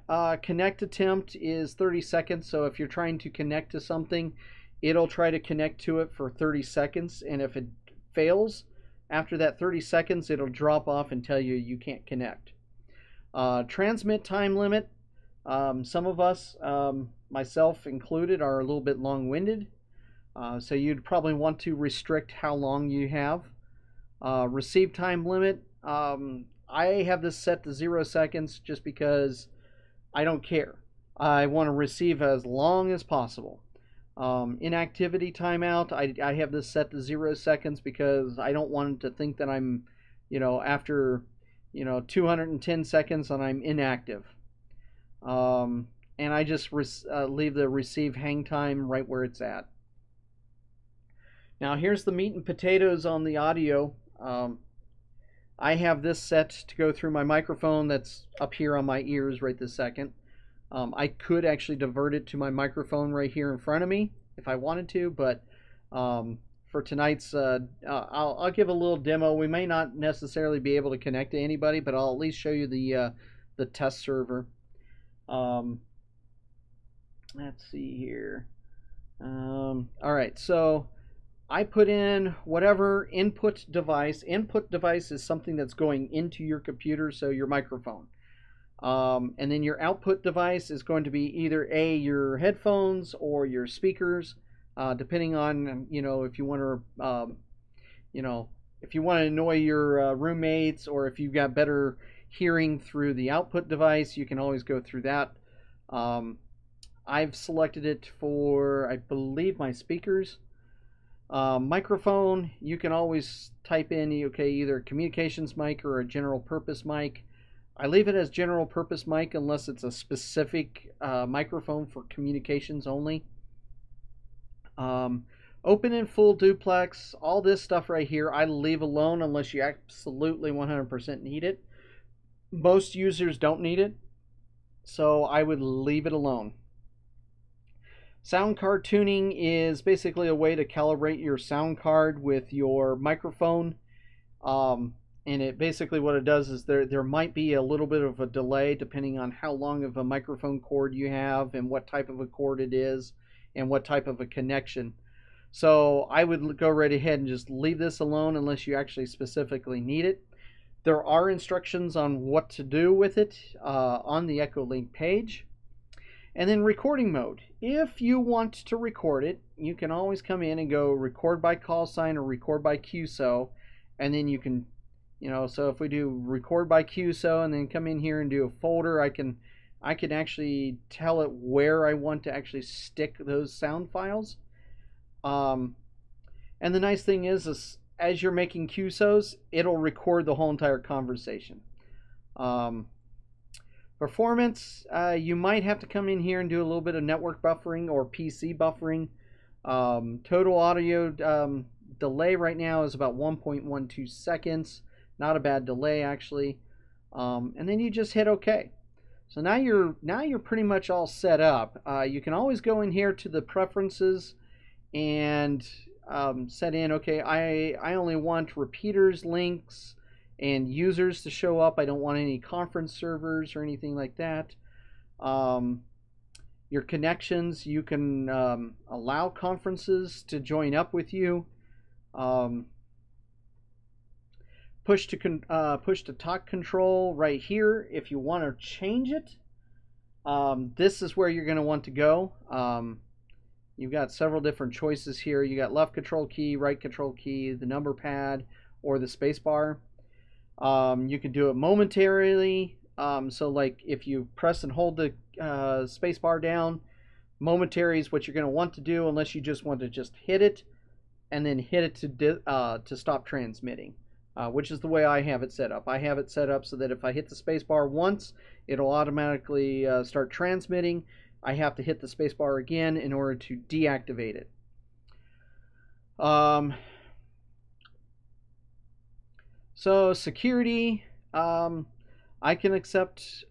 connect attempt is 30 seconds. So if you're trying to connect to something, it'll try to connect to it for 30 seconds. And if it fails, after that 30 seconds, it'll drop off and tell you you can't connect. Transmit time limit. Some of us, myself included, are a little bit long-winded. So you'd probably want to restrict how long you have. Receive time limit. I have this set to 0 seconds just because I don't care. I want to receive as long as possible. Inactivity timeout, I have this set to 0 seconds because I don't want to think that I'm, after, 210 seconds and I'm inactive. And I just leave the receive hang time right where it's at. Now here's the meat and potatoes on the audio. I have this set to go through my microphone that's up here on my ears right this second. I could actually divert it to my microphone right here in front of me if I wanted to, but for tonight's, I'll give a little demo. We may not necessarily be able to connect to anybody, but I'll at least show you the test server. Let's see here. All right, so I put in whatever input device. Input device is something that's going into your computer, so your microphone. And then your output device is going to be either your headphones or your speakers, depending on, if you want to, if you want to annoy your roommates, or if you've got better hearing through the output device, you can always go through that. I've selected it for, I believe, my speakers. Microphone, you can always type in, either a communications mic or a general purpose mic. I leave it as general purpose mic unless it's a specific microphone for communications only. Open and full duplex, all this stuff right here, I leave alone unless you absolutely 100% need it. Most users don't need it, so I would leave it alone. Sound card tuning is basically a way to calibrate your sound card with your microphone. And it basically, what it does is there might be a little bit of a delay depending on how long of a microphone cord you have and what type of a cord it is and what type of a connection. So I would go right ahead and just leave this alone unless you actually specifically need it. There are instructions on what to do with it on the Echolink page. And then recording mode. If you want to record it, you can always come in and go record by call sign or record by QSO, and then you can, so if we do record by QSO and then come in here and do a folder, I can actually tell it where I want to actually stick those sound files. And the nice thing is as you're making QSOs, it'll record the whole entire conversation. Performance, you might have to come in here and do a little bit of network buffering or PC buffering. Total audio delay right now is about 1.12 seconds. Not a bad delay, actually. And then you just hit OK. So now you're pretty much all set up. You can always go in here to the preferences and set in, okay, I only want repeaters, links, and users to show up. I don't want any conference servers or anything like that. Your connections, you can allow conferences to join up with you. Push to talk control right here. If you want to change it, this is where you're going to want to go. You've got several different choices here. You got left control key, right control key, the number pad, or the space bar. You can do it momentarily. So like if you press and hold the space bar down, momentary is what you're going to want to do, unless you just want to just hit it and then hit it to stop transmitting, which is the way I have it set up. I have it set up so that if I hit the space bar once, it'll automatically start transmitting. I have to hit the space bar again in order to deactivate it. So security, I can accept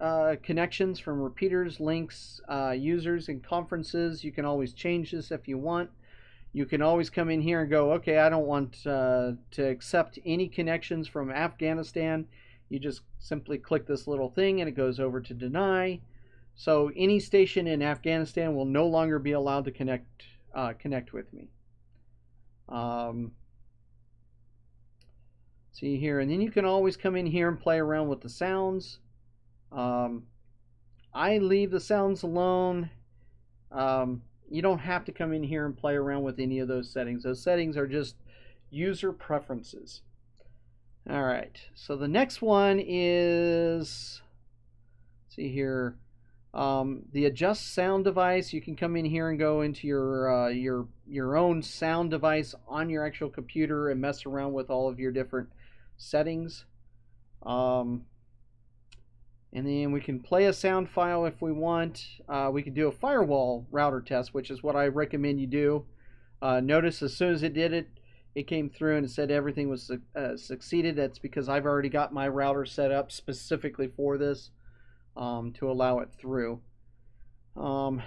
connections from repeaters, links, users, and conferences. You can always change this if you want. You can always come in here and go, okay, I don't want to accept any connections from Afghanistan. You just simply click this little thing and it goes over to deny. So any station in Afghanistan will no longer be allowed to connect with me. See here, and then you can always come in here and play around with the sounds. I leave the sounds alone. You don't have to come in here and play around with any of those settings. Those settings are just user preferences. All right, so the next one is, see here, the adjust sound device. You can come in here and go into your own sound device on your actual computer and mess around with all of your different settings. And then we can play a sound file if we want. We can do a firewall router test, which is what I recommend you do. Notice as soon as it did it, it came through and it said everything was succeeded. That's because I've already got my router set up specifically for this to allow it through. You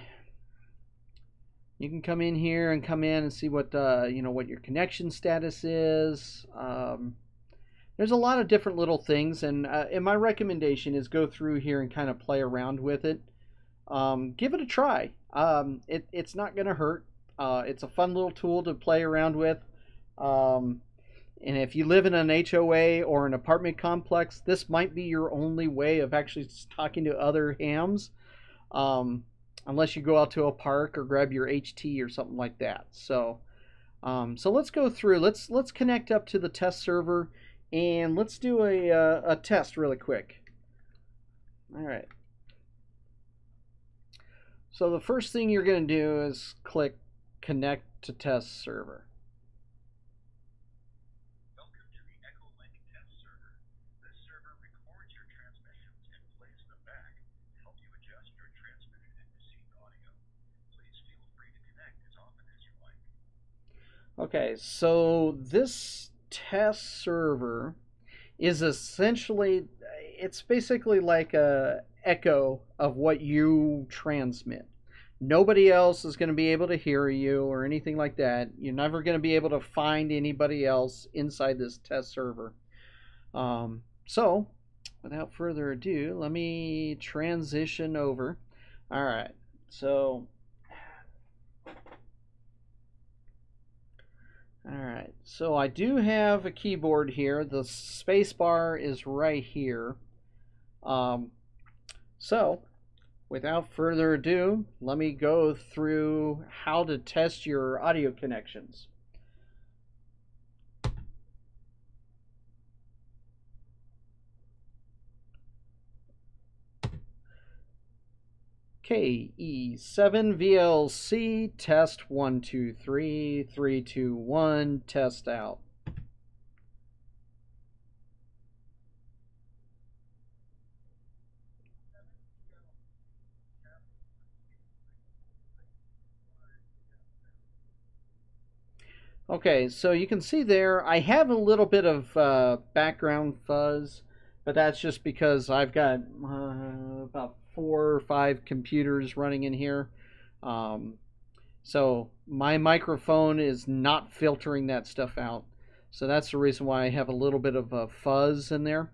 can come in here and see what what your connection status is. There's a lot of different little things, and my recommendation is go through here and kind of play around with it. Give it a try. It's not going to hurt. It's a fun little tool to play around with. And if you live in an HOA or an apartment complex, this might be your only way of actually talking to other hams, unless you go out to a park or grab your HT or something like that. So let's go through. Let's connect up to the test server, and let's do a test really quick. All right. So the first thing you're going to do is click Connect to Test Server. Welcome to the Echolink test server. This server records your transmissions and plays them back to help you adjust your transmitted and received audio. Please feel free to connect as often as you like. Okay, so this test server is essentially, it's basically like a echo of what you transmit. Nobody else is going to be able to hear you or anything like that. You're never going to be able to find anybody else inside this test server. So without further ado, let me transition over. All right, so I do have a keyboard here. The space bar is right here. So without further ado, let me go through how to test your audio connections. KE7VLC test 1 2 3 3 2 1 test out. Okay, so you can see there I have a little bit of background fuzz, but that's just because I've got about 4 or 5 computers running in here. So my microphone is not filtering that stuff out. So that's the reason why I have a little bit of a fuzz in there.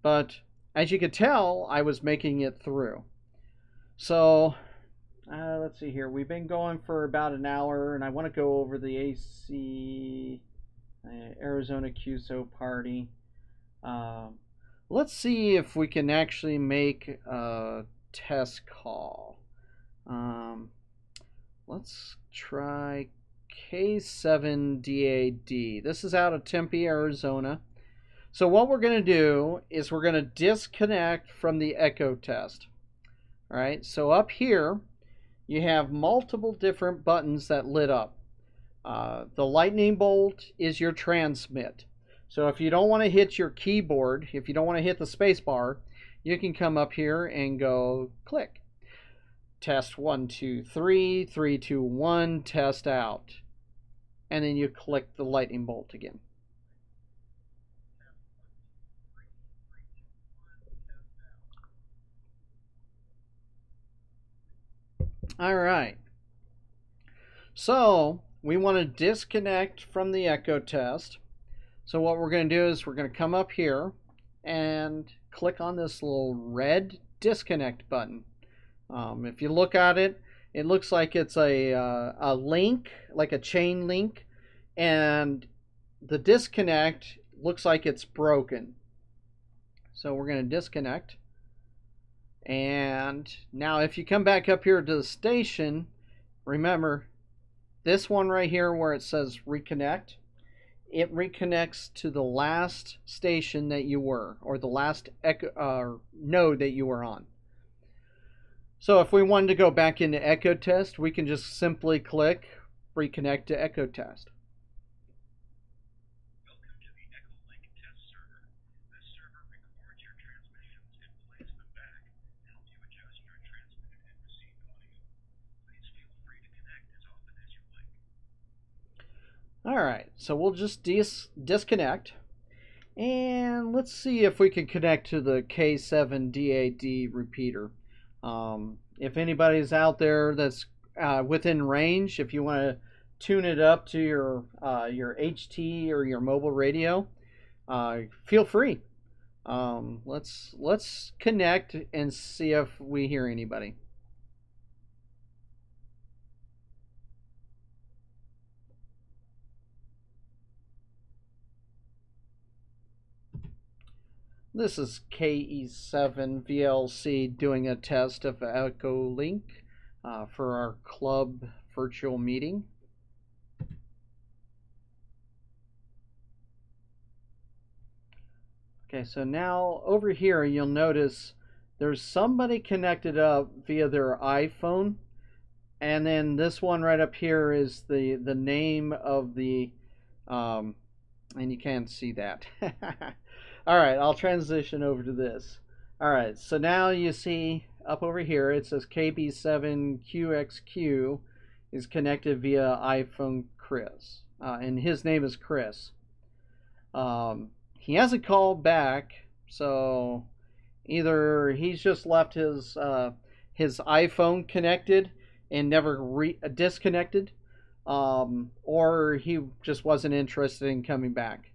But as you could tell, I was making it through. So let's see here. We've been going for about an hour, and I want to go over the AC Arizona QSO Party. Let's see if we can actually make a test call. Let's try K7DAD. This is out of Tempe, Arizona. So what we're going to do is we're going to disconnect from the echo test. All right, so up here you have multiple different buttons that lit up. The lightning bolt is your transmit. So if you don't want to hit your keyboard, if you don't want to hit the space bar, you can come up here and go click. Test 1 2 3 3 2 1 test out. And then you click the lightning bolt again. All right. So we want to disconnect from the echo test. So what we're going to do is we're going to come up here and click on this little red disconnect button. If you look at it, it looks like it's a link, like a chain link, and the disconnect looks like it's broken. So we're going to disconnect. And now if you come back up here to the station, remember this one right here where it says reconnect, it reconnects to the last station that you were, or the last node that you were on. So if we wanted to go back into echo test, we can just simply click reconnect to echo test. Welcome to the Echolink test server. This server records your transmissions and plays them back to help you adjust your transmitted and received audio. Please feel free to connect as often as you like. All right, so we'll just disconnect, and let's see if we can connect to the K7DAD repeater. If anybody's out there that's within range, if you want to tune it up to your HT or your mobile radio, feel free. Let's connect and see if we hear anybody. This is KE7 VLC doing a test of Echolink for our club virtual meeting. Okay, so now over here you'll notice there's somebody connected up via their iPhone, and then this one right up here is the name of the and you can't see that. All right, I'll transition over to this. All right, so now you see up over here it says KB7QXQ is connected via iPhone Chris, and his name is Chris. He hasn't called back, so either he's just left his iPhone connected and never disconnected, or he just wasn't interested in coming back.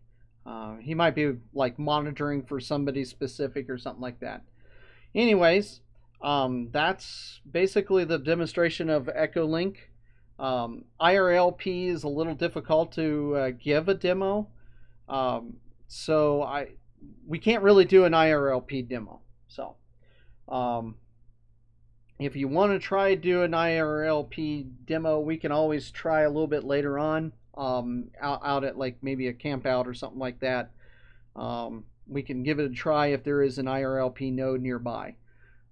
He might be like monitoring for somebody specific or something like that. Anyways, that's basically the demonstration of Echolink. IRLP is a little difficult to give a demo, so we can't really do an IRLP demo. So if you want to try do an IRLP demo, we can always try a little bit later on, out at like maybe a camp out or something like that. We can give it a try if there is an IRLP node nearby.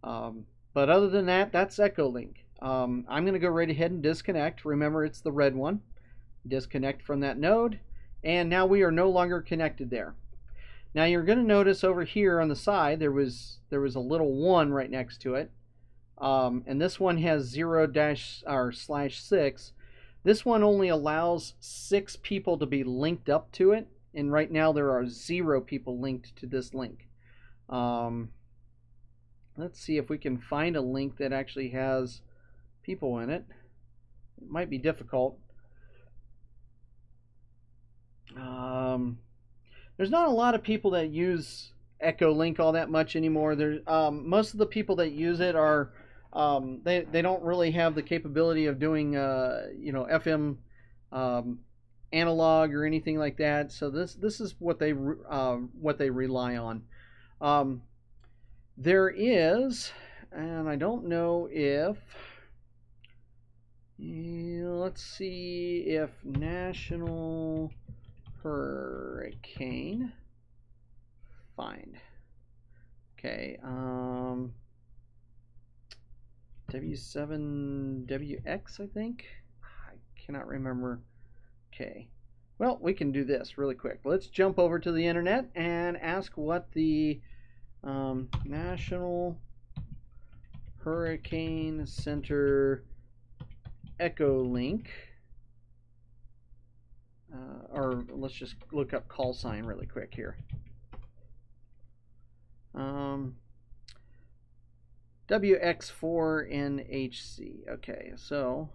But other than that, that's Echolink. I'm going to go right ahead and disconnect. Remember, it's the red one. Disconnect from that node, and now we are no longer connected there. Now you're going to notice over here on the side there was a little 1 right next to it. And this one has 0-/6. This one only allows 6 people to be linked up to it, and right now there are 0 people linked to this link. Let's see if we can find a link that actually has people in it. It might be difficult. There's not a lot of people that use Echolink all that much anymore. Most of the people that use it are they don't really have the capability of doing FM analog or anything like that. So this is what they rely on. There is, and I don't know if, let's see if National Hurricane find. Okay, W7WX, I think. I cannot remember. Okay. Well, we can do this really quick. Let's jump over to the internet and ask what the National Hurricane Center Echolink, or let's just look up call sign really quick here. WX4NHC. Okay, so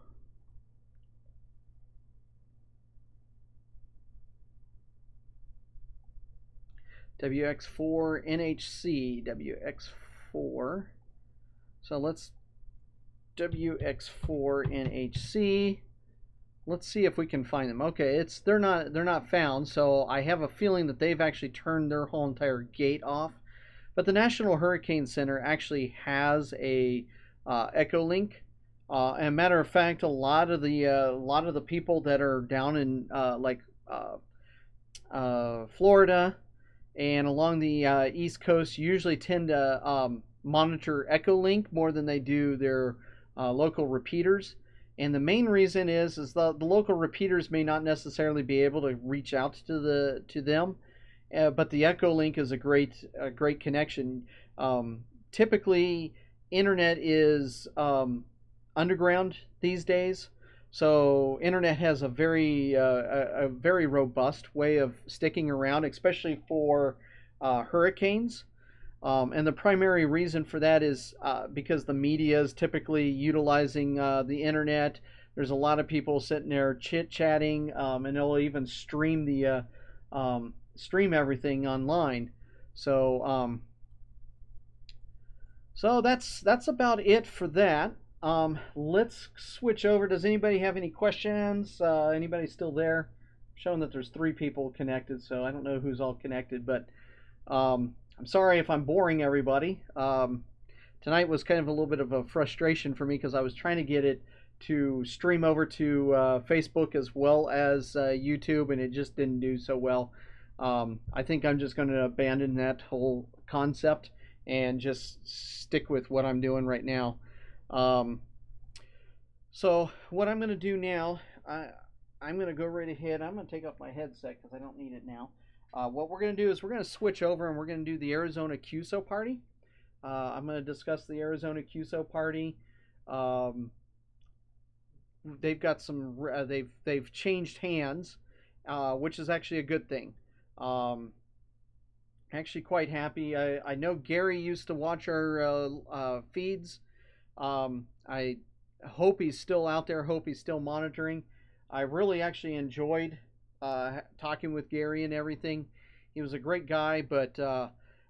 WX4NHC, WX4. So let's WX4NHC. Let's see if we can find them. Okay, they're not found, so I have a feeling that they've actually turned their whole entire gate off. But the National Hurricane Center actually has a Echolink. And matter of fact, a lot of the people that are down in Florida and along the East Coast usually tend to monitor Echolink more than they do their local repeaters. And the main reason is the local repeaters may not necessarily be able to reach out to them, but the Echolink is a great connection. Typically, internet is underground these days, so internet has a very robust way of sticking around, especially for hurricanes. And the primary reason for that is because the media is typically utilizing the internet. There's a lot of people sitting there chit-chatting, and they'll even stream everything online. So that's about it for that. Let's switch over. Does anybody have any questions? Anybody still there? Showing that there's 3 people connected, so I don't know who's all connected, but I'm sorry if I'm boring everybody. Tonight was kind of a little bit of a frustration for me because I was trying to get it to stream over to Facebook as well as YouTube, and it just didn't do so well. I think I'm just going to abandon that whole concept and just stick with what I'm doing right now. Um, so what I'm going to do now, I'm going to go right ahead. I'm going to take off my headset because I don't need it now. What we're going to do is we're going to switch over and we're going to do the Arizona QSO Party. I'm going to discuss the Arizona QSO Party. They've got some. They've changed hands, which is actually a good thing. Actually, quite happy. I know Gary used to watch our feeds. I hope he's still out there. Hope he's still monitoring. I really actually enjoyed talking with Gary and everything. He was a great guy, but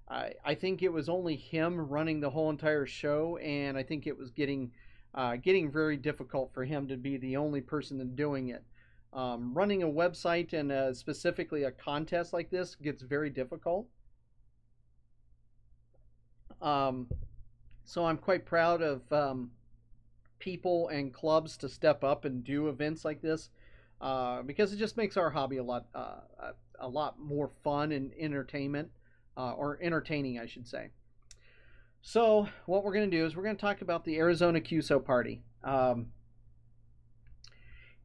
I think it was only him running the whole entire show, and I think it was getting very difficult for him to be the only person doing it. Running a website and specifically a contest like this gets very difficult. So I'm quite proud of people and clubs to step up and do events like this because it just makes our hobby a lot more fun and entertainment or entertaining, I should say. So what we're going to do is we're going to talk about the Arizona QSO Party.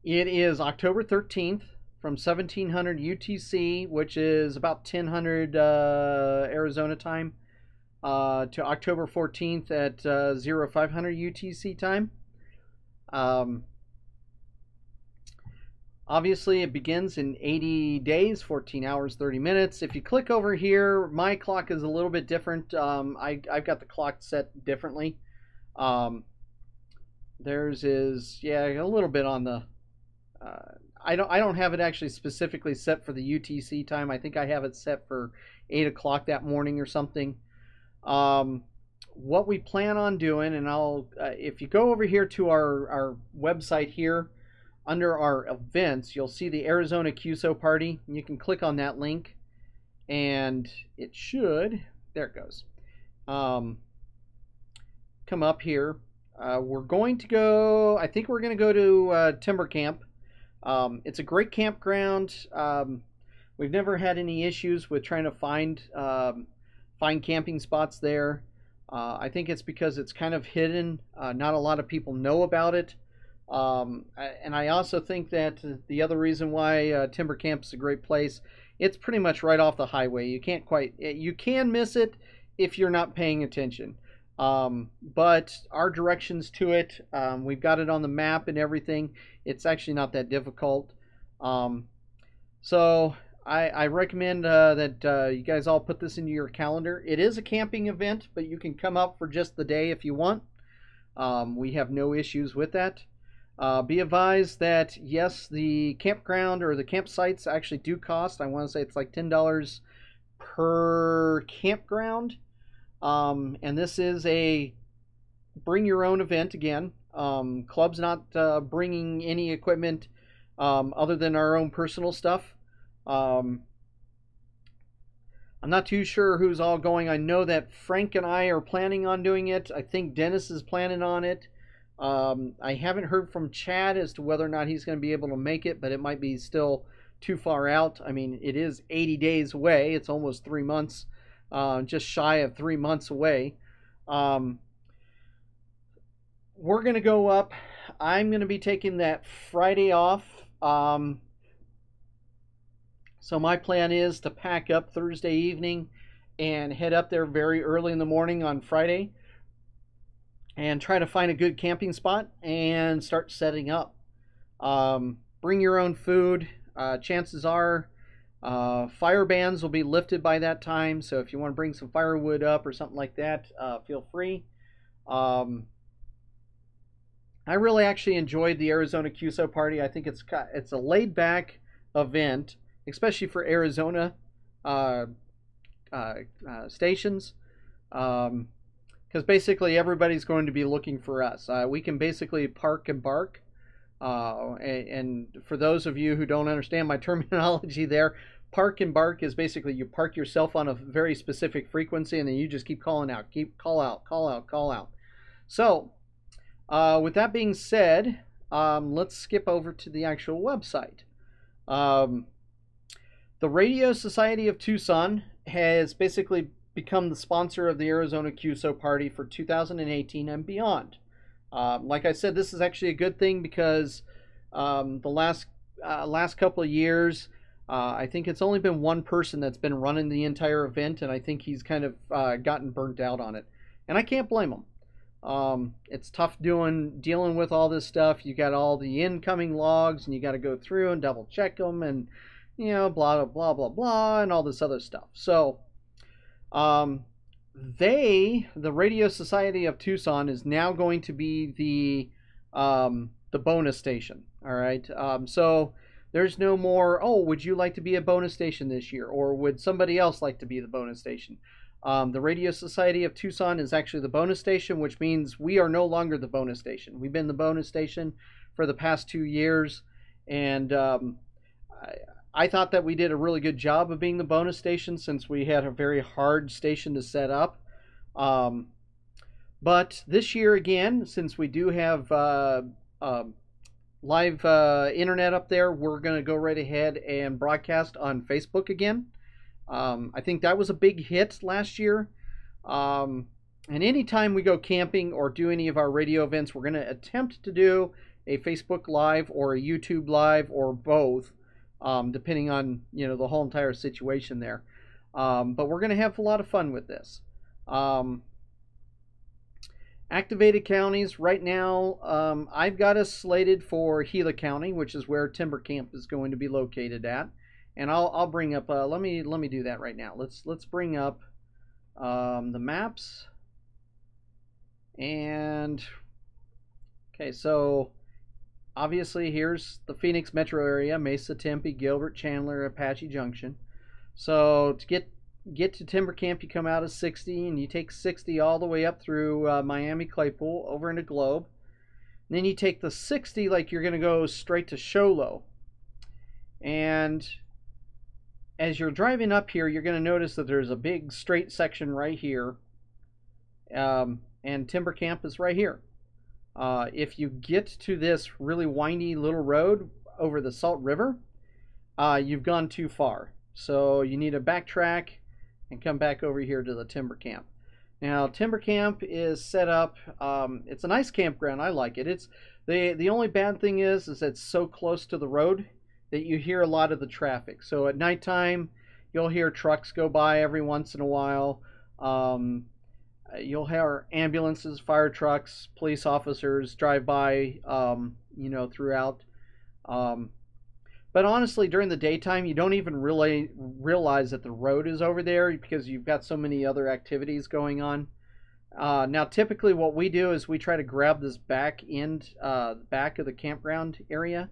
It is October 13th from 1700 UTC, which is about 1000 Arizona time, to October 14th at 0500 UTC time. Obviously, it begins in 80 days, 14 hours, 30 minutes. If you click over here, my clock is a little bit different. I've got the clock set differently. Theirs is, yeah, a little bit on the... I don't have it actually specifically set for the UTC time. I think I have it set for 8 o'clock that morning or something. What we plan on doing, and I'll if you go over here to our website here, under our events, you'll see the Arizona QSO Party. You can click on that link, and it should, there it goes, come up here. We're going to go, I think we're going to go to Timber Camp. It's a great campground. We've never had any issues with trying to find camping spots there. I think it's because it's kind of hidden. Not a lot of people know about it. And I also think that the other reason why Timber Camp is a great place, it's pretty much right off the highway. You can miss it if you're not paying attention. But our directions to it, we've got it on the map and everything. It's actually not that difficult. So I recommend that you guys all put this into your calendar. It is a camping event, but you can come up for just the day if you want. We have no issues with that. Be advised that yes, the campground or the campsites actually do cost. I want to say it's like $10 per campground. And this is a bring your own event again. Club's not bringing any equipment other than our own personal stuff. I'm not too sure who's all going. I know that Frank and I are planning on doing it. I think Dennis is planning on it. I haven't heard from Chad as to whether or not he's going to be able to make it, but it might be still too far out. I mean, it is 80 days away. It's almost 3 months, just shy of 3 months away. We're going to go up. I'm going to be taking that Friday off. So my plan is to pack up Thursday evening and head up there very early in the morning on Friday and try to find a good camping spot and start setting up. Bring your own food. Chances are fire bans will be lifted by that time, so if you want to bring some firewood up or something like that, feel free. I really actually enjoyed the Arizona QSO Party. I think it's a laid-back event, especially for Arizona stations. Because basically everybody's going to be looking for us. We can basically park and bark. And for those of you who don't understand my terminology there, park and bark is basically you park yourself on a very specific frequency, and then you just keep calling out, keep call out, call out, call out. So, with that being said, let's skip over to the actual website. The Radio Society of Tucson has basically become the sponsor of the Arizona QSO Party for 2018 and beyond. Like I said, this is actually a good thing because the last couple of years, I think it's only been one person that's been running the entire event, and I think he's kind of gotten burnt out on it, and I can't blame him. It's tough dealing with all this stuff. You got all the incoming logs, and you got to go through and double check them, and blah blah blah blah blah, and all this other stuff. So, the Radio Society of Tucson is now going to be the bonus station. All right. So there's no more, oh, would you like to be a bonus station this year? Or would somebody else like to be the bonus station? The Radio Society of Tucson is actually the bonus station, which means we are no longer the bonus station. We've been the bonus station for the past 2 years. And I thought that we did a really good job of being the bonus station since we had a very hard station to set up. But this year, again, since we do have live internet up there, we're going to go right ahead and broadcast on Facebook again. I think that was a big hit last year. And anytime we go camping or do any of our radio events, we're going to attempt to do a Facebook Live or a YouTube Live or both, depending on the whole entire situation there. But we're going to have a lot of fun with this. Activated counties right now, I've got us slated for Gila County, which is where Timber Camp is going to be located at, and I'll bring up. Let me do that right now. Let's bring up the maps, and okay, so obviously here's the Phoenix metro area: Mesa, Tempe, Gilbert, Chandler, Apache Junction. So to get to Timber Camp, you come out of 60 and you take 60 all the way up through Miami, Claypool, over into Globe. And then you take the 60 like you're going to go straight to Show Low. And as you're driving up here, you're going to notice that there's a big straight section right here. And Timber Camp is right here. If you get to this really windy little road over the Salt River, you've gone too far. So you need to backtrack and come back over here to the Timber Camp. Now, Timber Camp is set up. It's a nice campground. I like it. It's the only bad thing is it's so close to the road that you hear a lot of the traffic. So at nighttime, you'll hear trucks go by every once in a while. You'll hear ambulances, fire trucks, police officers drive by. Throughout. But honestly, during the daytime, you don't even really realize that the road is over there because you've got so many other activities going on. Now, typically what we do is we try to grab this back of the campground area,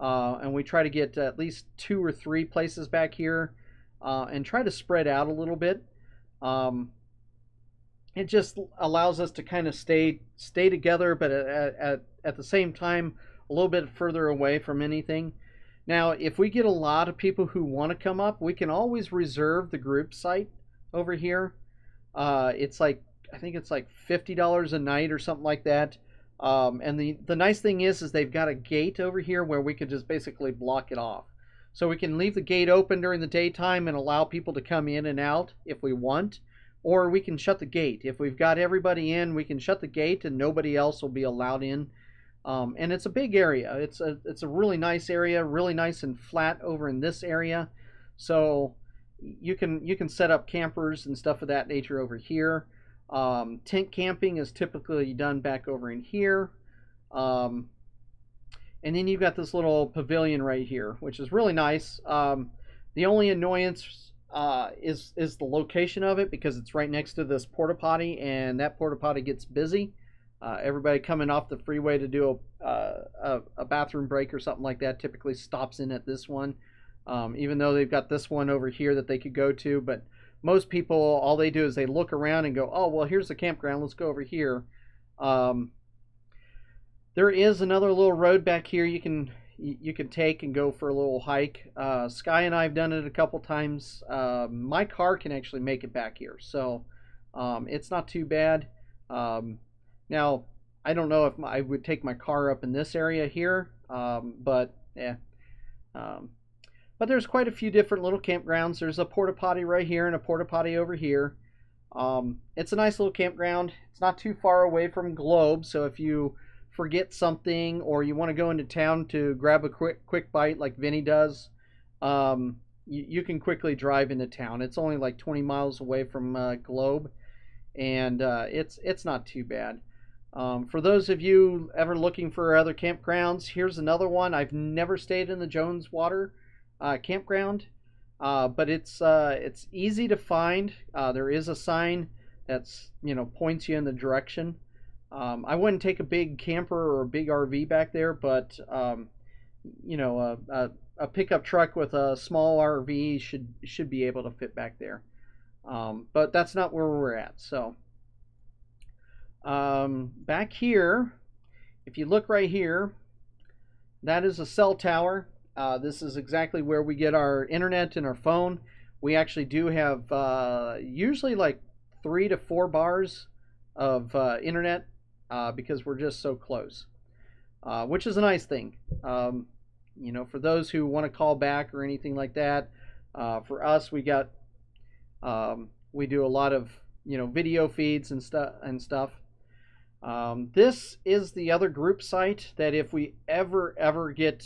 and we try to get at least 2 or 3 places back here, and try to spread out a little bit. It just allows us to kind of stay together, but at the same time, a little bit further away from anything. Now, if we get a lot of people who want to come up, we can always reserve the group site over here. It's like, I think it's like $50 a night or something like that. And the nice thing is they've got a gate over here where we could just basically block it off. So we can leave the gate open during the daytime and allow people to come in and out if we want. Or we can shut the gate. If we've got everybody in, we can shut the gate and nobody else will be allowed in. And it's a big area. It's a really nice area, really nice and flat over in this area. So you can set up campers and stuff of that nature over here. Tent camping is typically done back over in here. And then you've got this little pavilion right here, which is really nice. The only annoyance is the location of it, because it's right next to this porta potty, and that porta potty gets busy. Everybody coming off the freeway to do a bathroom break or something like that typically stops in at this one, even though they've got this one over here that they could go to. But most people, all they do is they look around and go, oh, well, here's the campground. Let's go over here. There is another little road back here. You you can take and go for a little hike. Sky and I have done it a couple times. My car can actually make it back here, so it's not too bad. Now, I don't know if I would take my car up in this area here, but yeah. Um, but there's quite a few different little campgrounds. There's a porta potty right here and a porta potty over here. It's a nice little campground. It's not too far away from Globe, so if you forget something or you want to go into town to grab a quick bite like Vinny does, you can quickly drive into town. It's only like 20 miles away from Globe, and it's not too bad. For those of you ever looking for other campgrounds, here's another one. I've never stayed in the Jones Water campground, but it's easy to find. There is a sign that's points you in the direction. I wouldn't take a big camper or a big RV back there, but a pickup truck with a small RV should be able to fit back there. But that's not where we're at. So back here, if you look right here, that is a cell tower. This is exactly where we get our internet and our phone. We actually do have usually like 3 to 4 bars of internet because we're just so close, which is a nice thing. For those who want to call back or anything like that, for us, we do a lot of video feeds and stuff. This is the other group site that if we ever get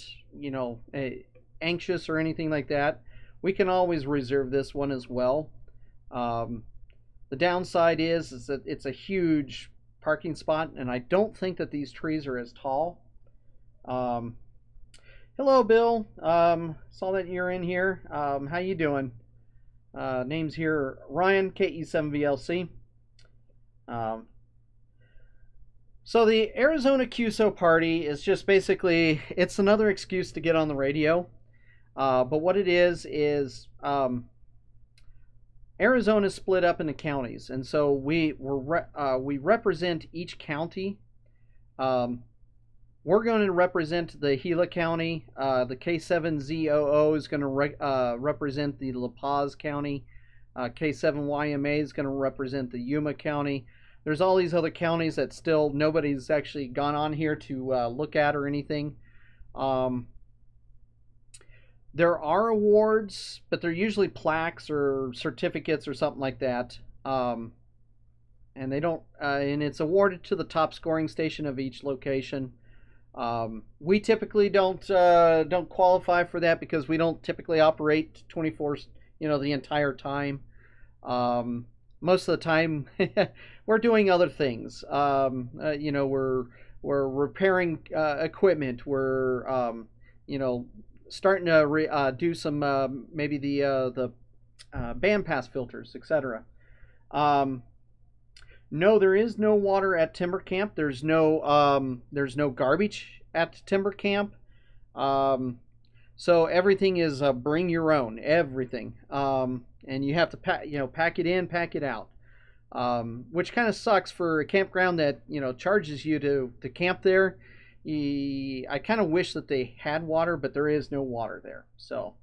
anxious or anything like that, we can always reserve this one as well. The downside is that it's a huge parking spot, and I don't think that these trees are as tall. Hello, Bill. Saw that you're in here. How you doing? Name's here Ryan, KE7VLC. So the Arizona QSO Party is just basically, it's another excuse to get on the radio. But what it is Arizona is split up into counties, and so we represent each county. We're going to represent the Gila County. The K7ZOO is going to represent the La Paz County. K7YMA is going to represent the Yuma County. There's all these other counties that still nobody's actually gone on here to look at or anything. There are awards, but they're usually plaques or certificates or something like that. And they don't, and it's awarded to the top scoring station of each location. We typically don't qualify for that because we don't typically operate 24, the entire time. Most of the time, we're doing other things. We're repairing equipment. We're starting to do some maybe the band pass filters, etc. No, there is no water at Timber Camp. There's no garbage at Timber Camp. So everything is bring your own, everything. And you have to pack it in, pack it out. Which kind of sucks for a campground that charges you to camp there. I kind of wish that they had water, but there is no water there. So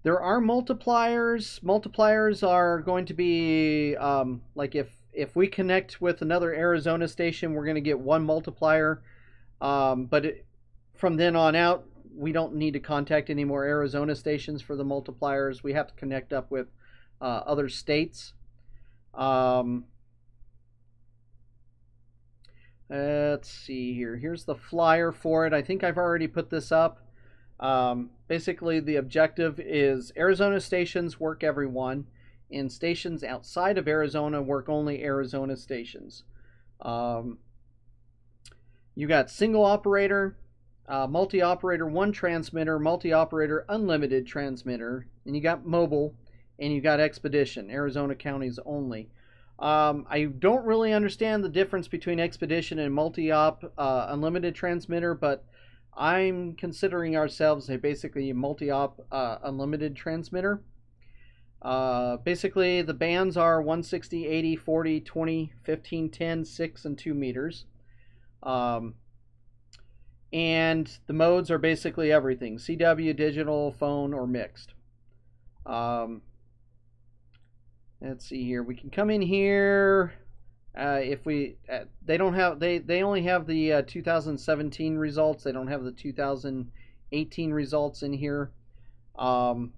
there are multipliers. Multipliers are going to be like if we connect with another Arizona station, we're going to get 1 multiplier. But from then on out, we don't need to contact any more Arizona stations for the multipliers. We have to connect up with other states. Let's see here. Here's the flyer for it. I think I've already put this up. Basically, the objective is Arizona stations work everyone, and stations outside of Arizona work only Arizona stations. You got single operator, multi-operator 1 transmitter, multi-operator unlimited transmitter, and you got mobile, and you got expedition, Arizona counties only. I don't really understand the difference between expedition and multi-op unlimited transmitter, but I'm considering ourselves basically a multi-op unlimited transmitter. Basically, the bands are 160, 80, 40, 20, 15, 10, 6, and 2 meters. Um, and the modes are basically everything: CW, digital, phone, or mixed. Um, let's see here. We can come in here. If we they don't have they only have the 2017 results. They don't have the 2018 results in here. Um,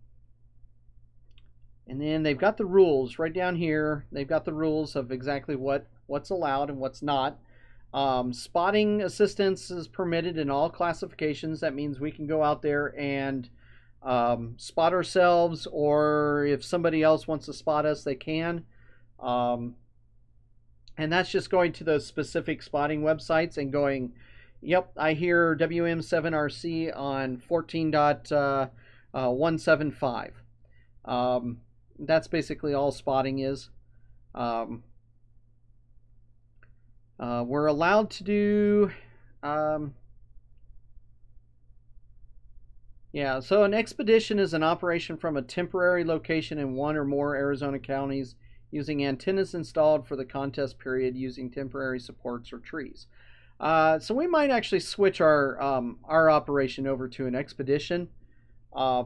and then they've got the rules right down here. They've got the rules of exactly what's allowed and what's not. Spotting assistance is permitted in all classifications. That means we can go out there and spot ourselves, or if somebody else wants to spot us, they can. And that's just going to those specific spotting websites and going, yep, I hear WM7RC on 14.175. That's basically all spotting is. We're allowed to do, yeah, so an expedition is an operation from a temporary location in one or more Arizona counties using antennas installed for the contest period using temporary supports or trees. So we might actually switch our operation over to an expedition. I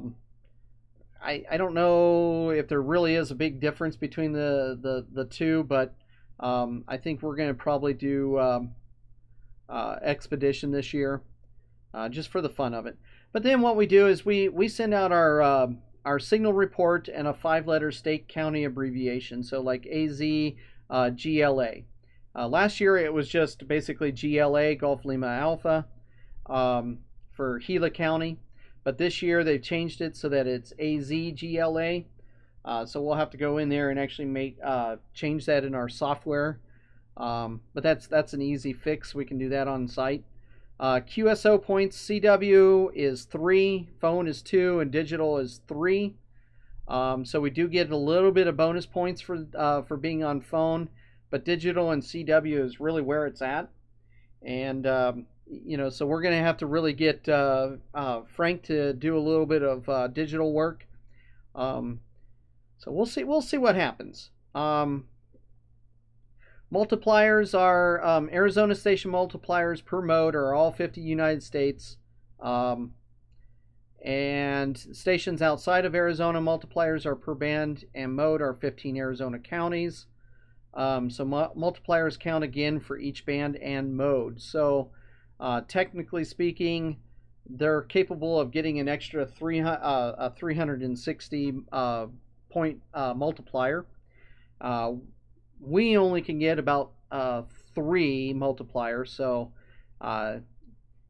don't know if there really is a big difference between the two, but I think we're going to probably do expedition this year, just for the fun of it. But then what we do is we send out our signal report and a 5-letter state county abbreviation. So like AZ, GLA. Last year it was just basically GLA, Golf Lima Alpha, for Gila County. But this year they've changed it so that it's AZGLA. So we'll have to go in there and actually change that in our software. But that's an easy fix. We can do that on site. QSO points, CW is 3, phone is 2, and digital is 3. So we do get a little bit of bonus points for being on phone, but digital and CW is really where it's at. And so we're going to have to really get Frank to do a little bit of digital work. So we'll see what happens. Multipliers are Arizona station multipliers per mode are all 50 United States. And stations outside of Arizona multipliers are per band and mode are 15 Arizona counties. So multipliers count again for each band and mode. So technically speaking, they're capable of getting an extra 360 point multiplier. We only can get about 3 multipliers, so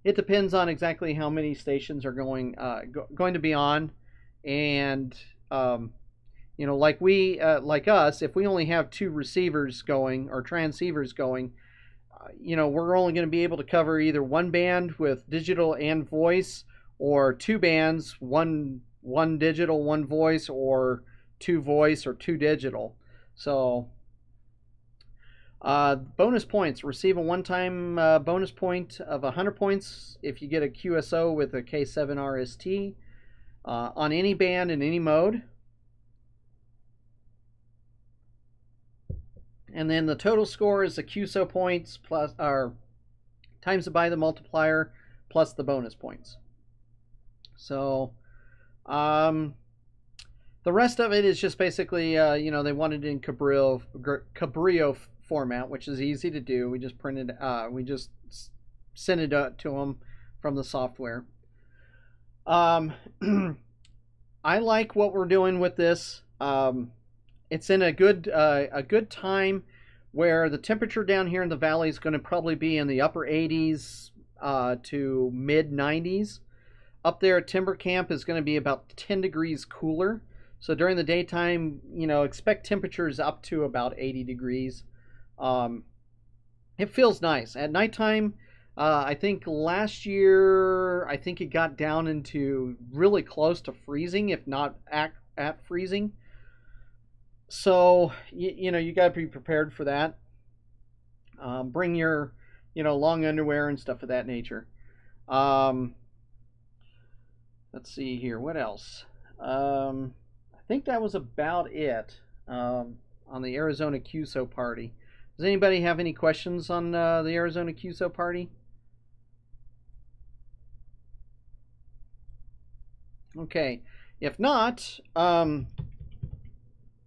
it depends on exactly how many stations are going to be on, and like us, if we only have 2 receivers going or transceivers going, we're only going to be able to cover either 1 band with digital and voice, or 2 bands, one digital, 1 voice, or 2 voice or 2 digital. So bonus points. Receive a one-time bonus point of 100 points if you get a QSO with a K7 RST on any band in any mode. And then the total score is the QSO points plus times it by the multiplier plus the bonus points. So the rest of it is just basically they wanted it in Cabrillo format, which is easy to do. We just send it to them from the software. I like what we're doing with this. It's in a good time where the temperature down here in the valley is going to probably be in the upper 80s to mid 90s. Up there at Timber Camp is going to be about 10 degrees cooler. So during the daytime, expect temperatures up to about 80 degrees. It feels nice. At nighttime, I think last year, it got down into really close to freezing, if not at freezing. So, you got to be prepared for that. Bring your, long underwear and stuff of that nature. Let's see here. What else? I think that was about it on the Arizona QSO Party. Does anybody have any questions on the Arizona QSO Party? Okay, if not,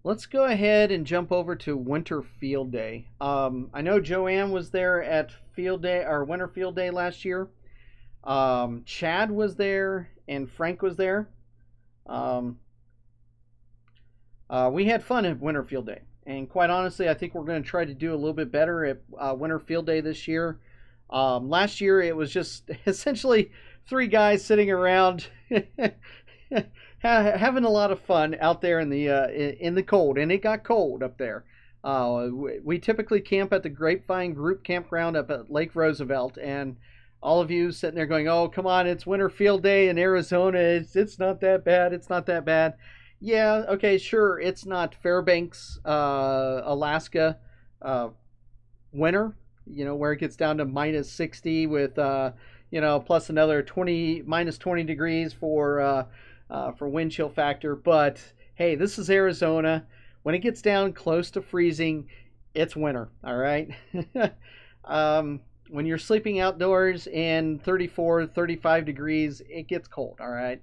let's go ahead and jump over to Winter Field Day. I know Joanne was there at Field Day or Winter Field Day last year. Chad was there and Frank was there. Um, we had fun at Winter Field Day, and quite honestly, I think we're going to try to do a little bit better at Winter Field Day this year. Last year, it was just essentially three guys sitting around having a lot of fun out there in the cold, and it got cold up there. We typically camp at the Grapevine Group Campground up at Lake Roosevelt, and all of you sitting there going, "Oh, come on, it's Winter Field Day in Arizona. It's not that bad. It's not that bad." Yeah, okay, sure. It's not Fairbanks, Alaska, winter. Where it gets down to minus 60 with plus another 20 degrees for wind chill factor. But hey, this is Arizona. When it gets down close to freezing, it's winter. All right. When you're sleeping outdoors in 34, 35 degrees, it gets cold. All right.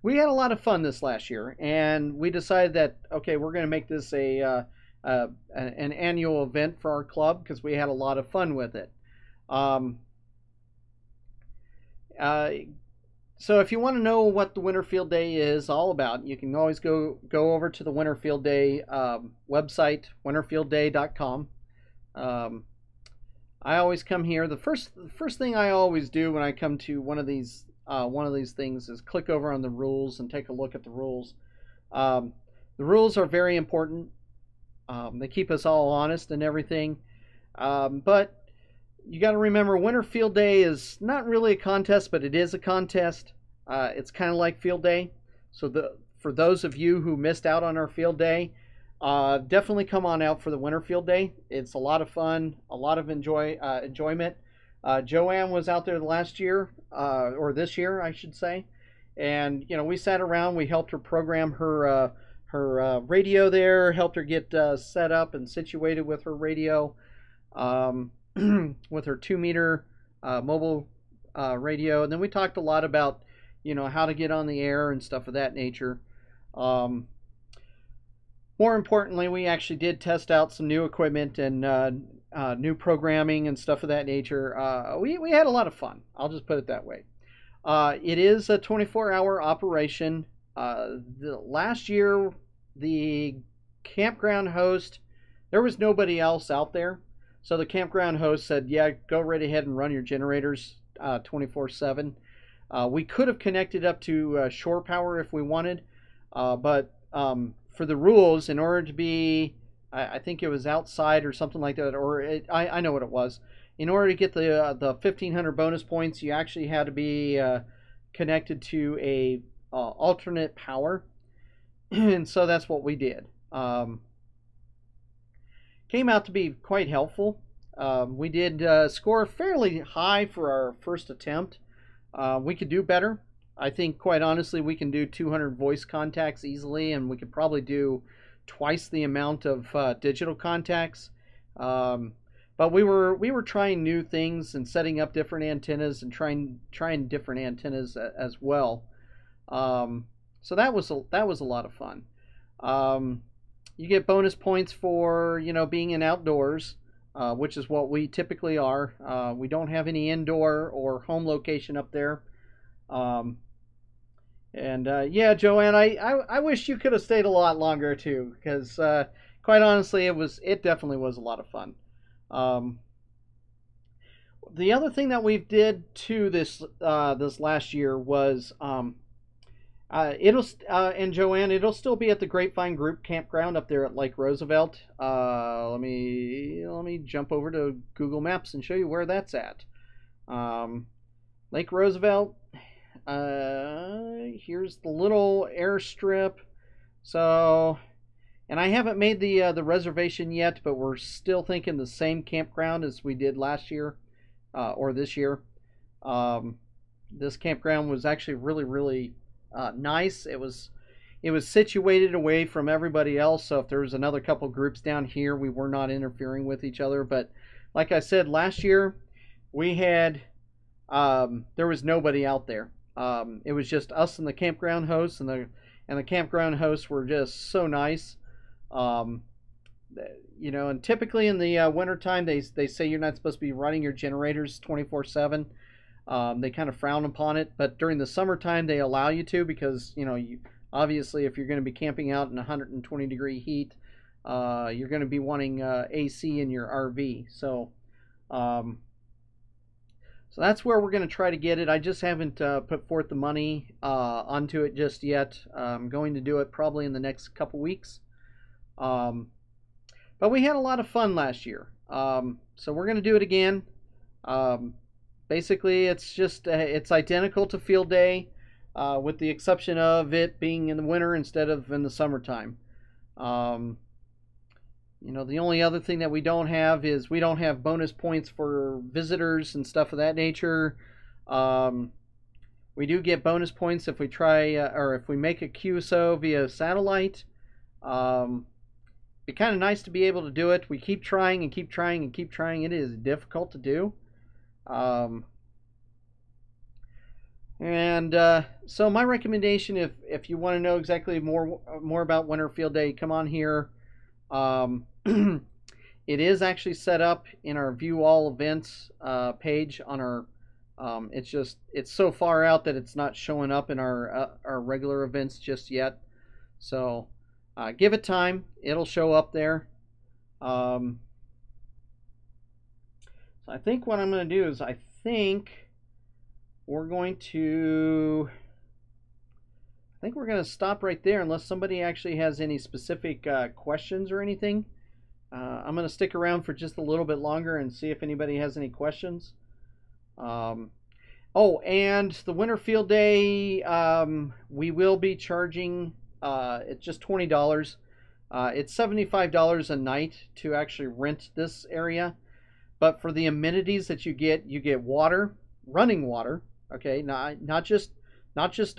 We had a lot of fun this last year, and we decided that okay, we're going to make this an annual event for our club because we had a lot of fun with it. Um, uh, so if you want to know what the Winterfield Day is all about, you can always go over to the Winterfield Day website, winterfieldday.com. Um, I always come here. The first thing I always do when I come to one of these things is click over on the rules and take a look at the rules. The rules are very important. They keep us all honest and everything. But you got to remember, Winter Field Day is not really a contest, but it is a contest. It's kind of like Field Day. So for those of you who missed out on our Field Day, definitely come on out for the Winter Field Day. It's a lot of fun, a lot of enjoyment. Joanne was out there last year, or this year, I should say, and we sat around. We helped her program her radio there, helped her get set up and situated with her radio, with her 2 meter mobile radio, and then we talked a lot about how to get on the air and stuff of that nature. Um, More importantly, we actually did test out some new equipment and new programming and stuff of that nature. We had a lot of fun. I'll just put it that way. It is a 24-hour operation. Last year, the campground host, there was nobody else out there. So the campground host said, yeah, go right ahead and run your generators 24/7. We could have connected up to shore power if we wanted, but for the rules, in order to be, I think it was outside or something like that, or I know what it was. In order to get the 1,500 bonus points, you actually had to be connected to a alternate power, and so that's what we did. Came out to be quite helpful. We did score fairly high for our first attempt. We could do better. I think, quite honestly, we can do 200 voice contacts easily, and we could probably do twice the amount of digital contacts. But we were trying new things and setting up different antennas and trying different antennas as well. So that was a lot of fun. You get bonus points for being in outdoors, which is what we typically are. We don't have any indoor or home location up there. Um, and yeah, Joanne, I wish you could have stayed a lot longer too, because quite honestly, it definitely was a lot of fun. Um, the other thing that we did too this last year was it'll and Joanne, it'll still be at the Grapevine Group Campground up there at Lake Roosevelt. Let me jump over to Google Maps and show you where that's at. Lake Roosevelt. Here's the little airstrip. So, and I haven't made the reservation yet, but we're still thinking the same campground as we did last year, or this year. This campground was actually really, really nice. it was situated away from everybody else. So if there was another couple groups down here, we were not interfering with each other. But like I said, last year we had there was nobody out there. It was just us and the campground hosts, and the campground hosts were just so nice. Um, and typically in the wintertime, they say you're not supposed to be running your generators 24/7. They kind of frown upon it, but during the summertime they allow you to, because obviously if you're going to be camping out in 120-degree heat, you're going to be wanting AC in your RV. Um, so that's where we're going to try to get it. I just haven't put forth the money onto it just yet. I'm going to do it probably in the next couple weeks. But we had a lot of fun last year. So we're going to do it again. Basically, it's identical to field day, with the exception of it being in the winter instead of in the summertime. The only other thing that we don't have is we don't have bonus points for visitors and stuff of that nature. We do get bonus points if we try or if we make a QSO via satellite. It's kind of nice to be able to do it. We keep trying and keep trying and keep trying. It is difficult to do. So my recommendation, if you want to know exactly more about Winter Field Day, come on here. It is actually set up in our View All Events page on our. It's so far out that it's not showing up in our regular events just yet. So give it time; it'll show up there. So I think what I'm going to do is we're going to. I think we're going to stop right there unless somebody actually has any specific questions or anything. I'm going to stick around for just a little bit longer and see if anybody has any questions. And the Winter Field Day, we will be charging, it's just $20. It's $75 a night to actually rent this area. But for the amenities that you get water, running water, okay, not just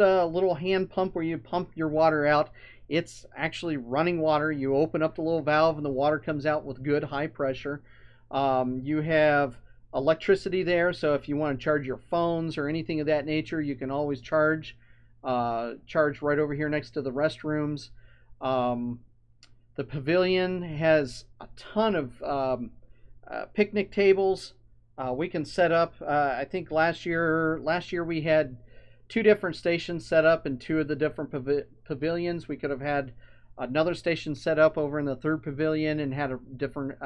a little hand pump where you pump your water out. It's actually running water. You open up the little valve and the water comes out with good high pressure. You have electricity there, so if you want to charge your phones or anything of that nature, you can always charge right over here next to the restrooms. The pavilion has a ton of picnic tables. We can set up. I think last year we had 2 different stations set up in 2 of the different pavilions. We could have had another station set up over in the 3rd pavilion and had a different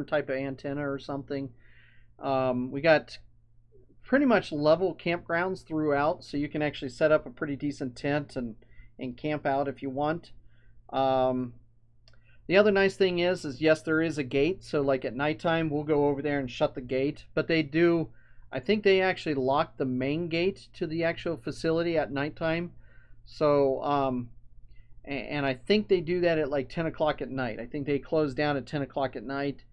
type of antenna or something. We got pretty much level campgrounds throughout, so you can actually set up a pretty decent tent and camp out if you want. The other nice thing is yes, there is a gate, so like at nighttime we'll go over there and shut the gate, but I think they actually lock the main gate to the actual facility at nighttime. So, and I think they do that at like 10 o'clock at night. I think they close down at 10 o'clock at night.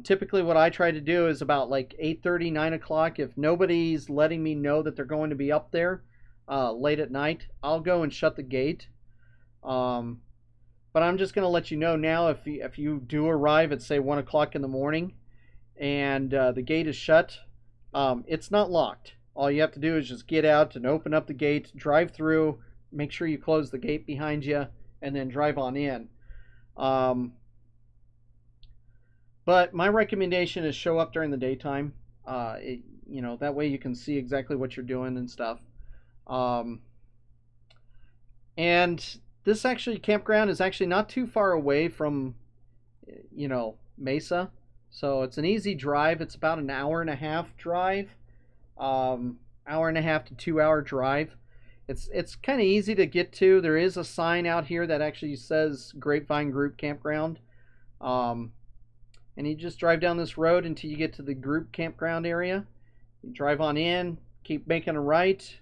Typically what I try to do is about like 8:30, 9 o'clock. If nobody's letting me know that they're going to be up there late at night, I'll go and shut the gate. But I'm just going to let you know now, if you do arrive at say 1 o'clock in the morning and the gate is shut, it's not locked. All you have to do is just get out and open up the gate, drive through, make sure you close the gate behind you, and then drive on in. But my recommendation is show up during the daytime. That way you can see exactly what you're doing and stuff. And this campground is actually not too far away from, Mesa. So it's an easy drive. It's about an hour and a half drive, hour and a half to 2-hour drive. It's kind of easy to get to. There is a sign out here that actually says Grapevine Group Campground. And you just drive down this road until you get to the group campground area. You drive on in, keep making a right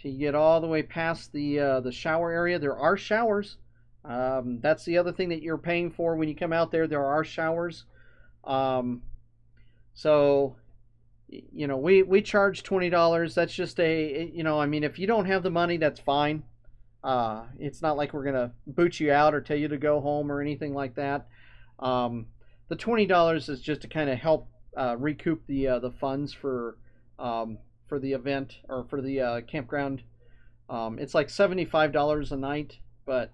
till you get all the way past the shower area. There are showers. That's the other thing that you're paying for when you come out there. There are showers. So we charge $20. That's just if you don't have the money, that's fine. It's not like we're gonna boot you out or tell you to go home or anything like that. Um, the $20 is just to kind of help recoup the funds for the event or for the campground. It's like $75 a night, but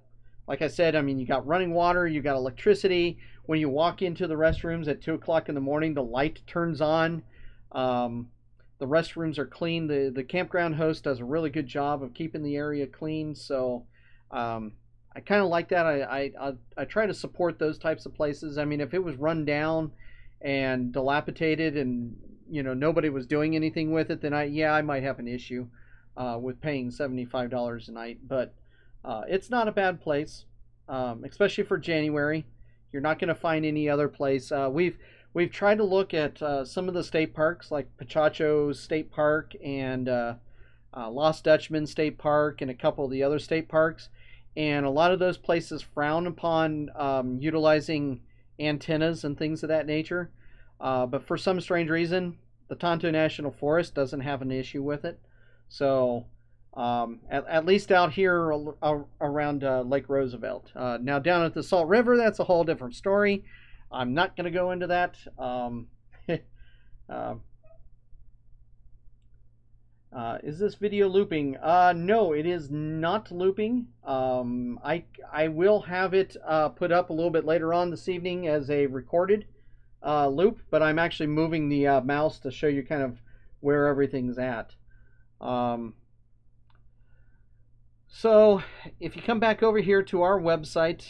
like I said, I mean, you got running water, you got electricity. When you walk into the restrooms at 2 o'clock in the morning, the light turns on. Um, the restrooms are clean. The campground host does a really good job of keeping the area clean. So um, I kind of like that. I try to support those types of places. I mean, if it was run down and dilapidated and nobody was doing anything with it, then I might have an issue with paying $75 a night. But it's not a bad place, especially for January. You're not going to find any other place. We've tried to look at some of the state parks, like Pachacho State Park and Lost Dutchman State Park, and a couple of the other state parks. And a lot of those places frown upon utilizing antennas and things of that nature. But for some strange reason, the Tonto National Forest doesn't have an issue with it. So at least out here around Lake Roosevelt. Now down at the Salt River, that's a whole different story. I'm not going to go into that. Uh, is this video looping? No, it is not looping. I will have it put up a little bit later on this evening as a recorded loop, but I'm actually moving the mouse to show you kind of where everything's at. So if you come back over here to our website,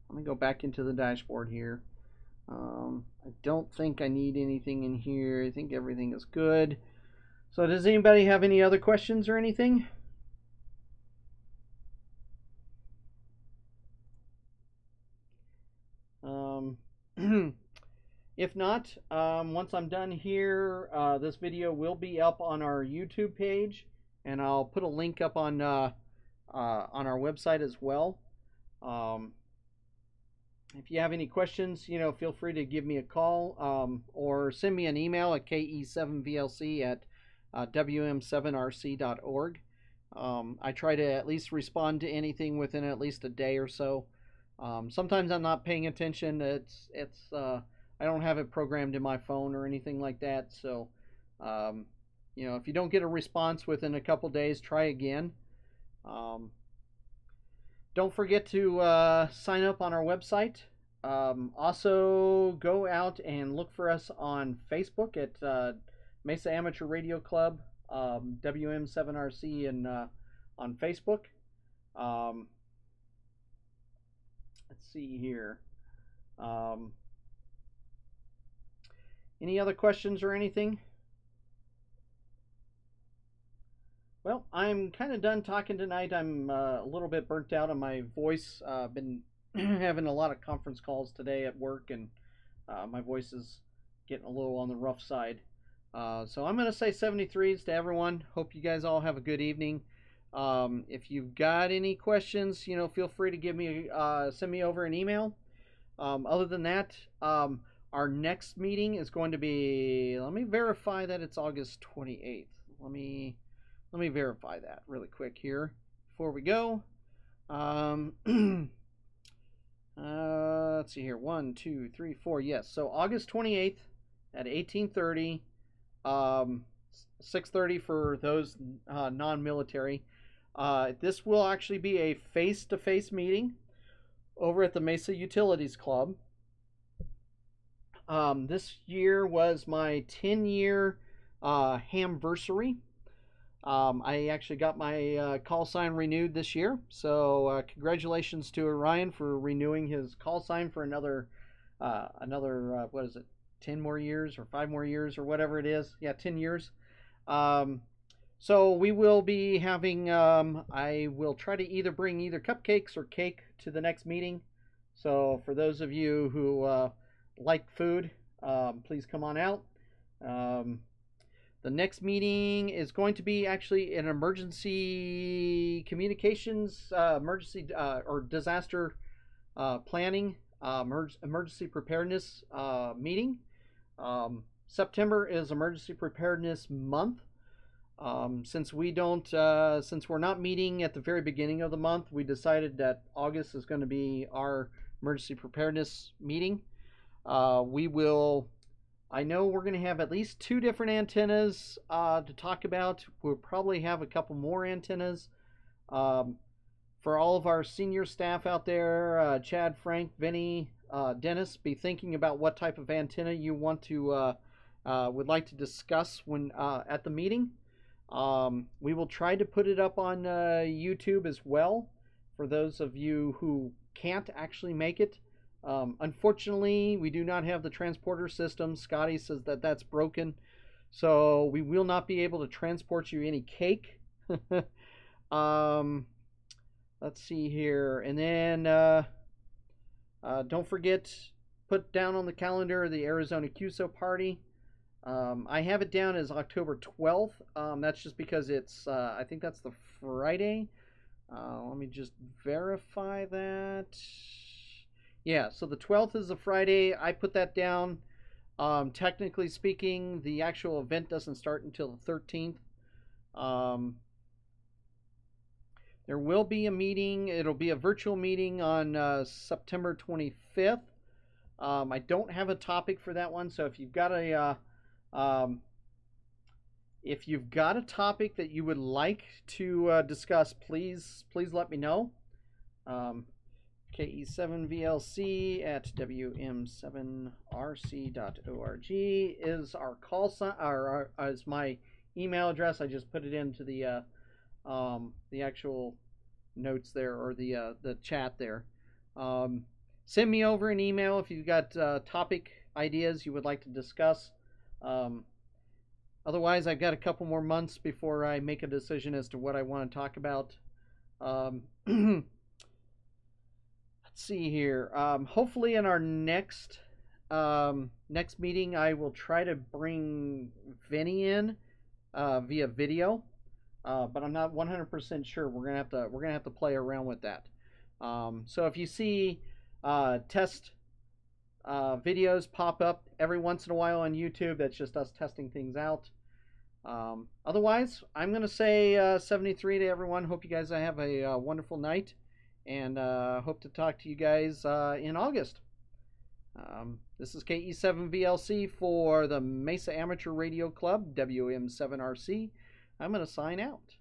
let me go back into the dashboard here. I don't think I need anything in here. I think everything is good. So does anybody have any other questions or anything? If not, once I'm done here, this video will be up on our YouTube page, and I'll put a link up on our website as well. If you have any questions, feel free to give me a call or send me an email at ke7vlc@wm7rc.org. I try to at least respond to anything within at least a day or so. Sometimes I'm not paying attention. I don't have it programmed in my phone or anything like that. So, if you don't get a response within a couple days, try again. Don't forget to sign up on our website. Also, go out and look for us on Facebook at Mesa Amateur Radio Club, WM7RC, and on Facebook. Let's see here. Any other questions or anything? Well, I'm kind of done talking tonight. I'm a little bit burnt out on my voice. Been having a lot of conference calls today at work, and my voice is getting a little on the rough side. So I'm going to say 73s to everyone. Hope you guys all have a good evening. If you've got any questions, feel free to send me over an email. Other than that, our next meeting is going to be, let me verify that it's August 28th. Let me verify that really quick here before we go. Let's see here. 1, 2, 3, 4. Yes. So August 28th at 18:30, 6:30 for those non-military. This will actually be a face-to-face meeting over at the Mesa Utilities Club. This year was my 10-year hamversary. I actually got my call sign renewed this year, so congratulations to Orion for renewing his call sign for another what is it, 10 more years or 5 more years or whatever it is. Yeah, 10 years. So we will be having, I will try to either bring either cupcakes or cake to the next meeting. So for those of you who like food, please come on out. The next meeting is going to be actually an emergency communications, emergency or disaster planning, emergency preparedness meeting. September is emergency preparedness month. Since we don't, since we're not meeting at the very beginning of the month, we decided that August is going to be our emergency preparedness meeting. We will. I know we're going to have at least two different antennas to talk about. We'll probably have a couple more antennas. Um, for all of our senior staff out there, Chad, Frank, Vinny, Dennis, be thinking about what type of antenna you want to would like to discuss when at the meeting. We will try to put it up on YouTube as well for those of you who can't actually make it. Unfortunately, we do not have the transporter system. Scotty says that that's broken, so we will not be able to transport you any cake. um, let's see here, and then don't forget, put down on the calendar the Arizona QSO Party. I have it down as October 12th. That's just because it's, I think that's the Friday. Let me just verify that. Yeah, so the 12th is a Friday. I put that down. Technically speaking, the actual event doesn't start until the 13th. There will be a meeting. It'll be a virtual meeting on September 25th. I don't have a topic for that one, so if you've got a topic that you would like to discuss, please let me know. KE7VLC at WM7RC.org is our call sign, or is my email address. I just put it into the actual notes there, or the chat there. Send me over an email if you've got topic ideas you would like to discuss. Otherwise, I've got a couple more months before I make a decision as to what I want to talk about. Let's see here. Hopefully, in our next meeting, I will try to bring Vinny in via video, but I'm not 100% sure. We're gonna have to play around with that. So if you see test videos pop up every once in a while on YouTube, that's just us testing things out. Otherwise, I'm going to say 73 to everyone. Hope you guys have a wonderful night, and hope to talk to you guys in August. This is KE7VLC for the Mesa Amateur Radio Club, WM7RC. I'm going to sign out.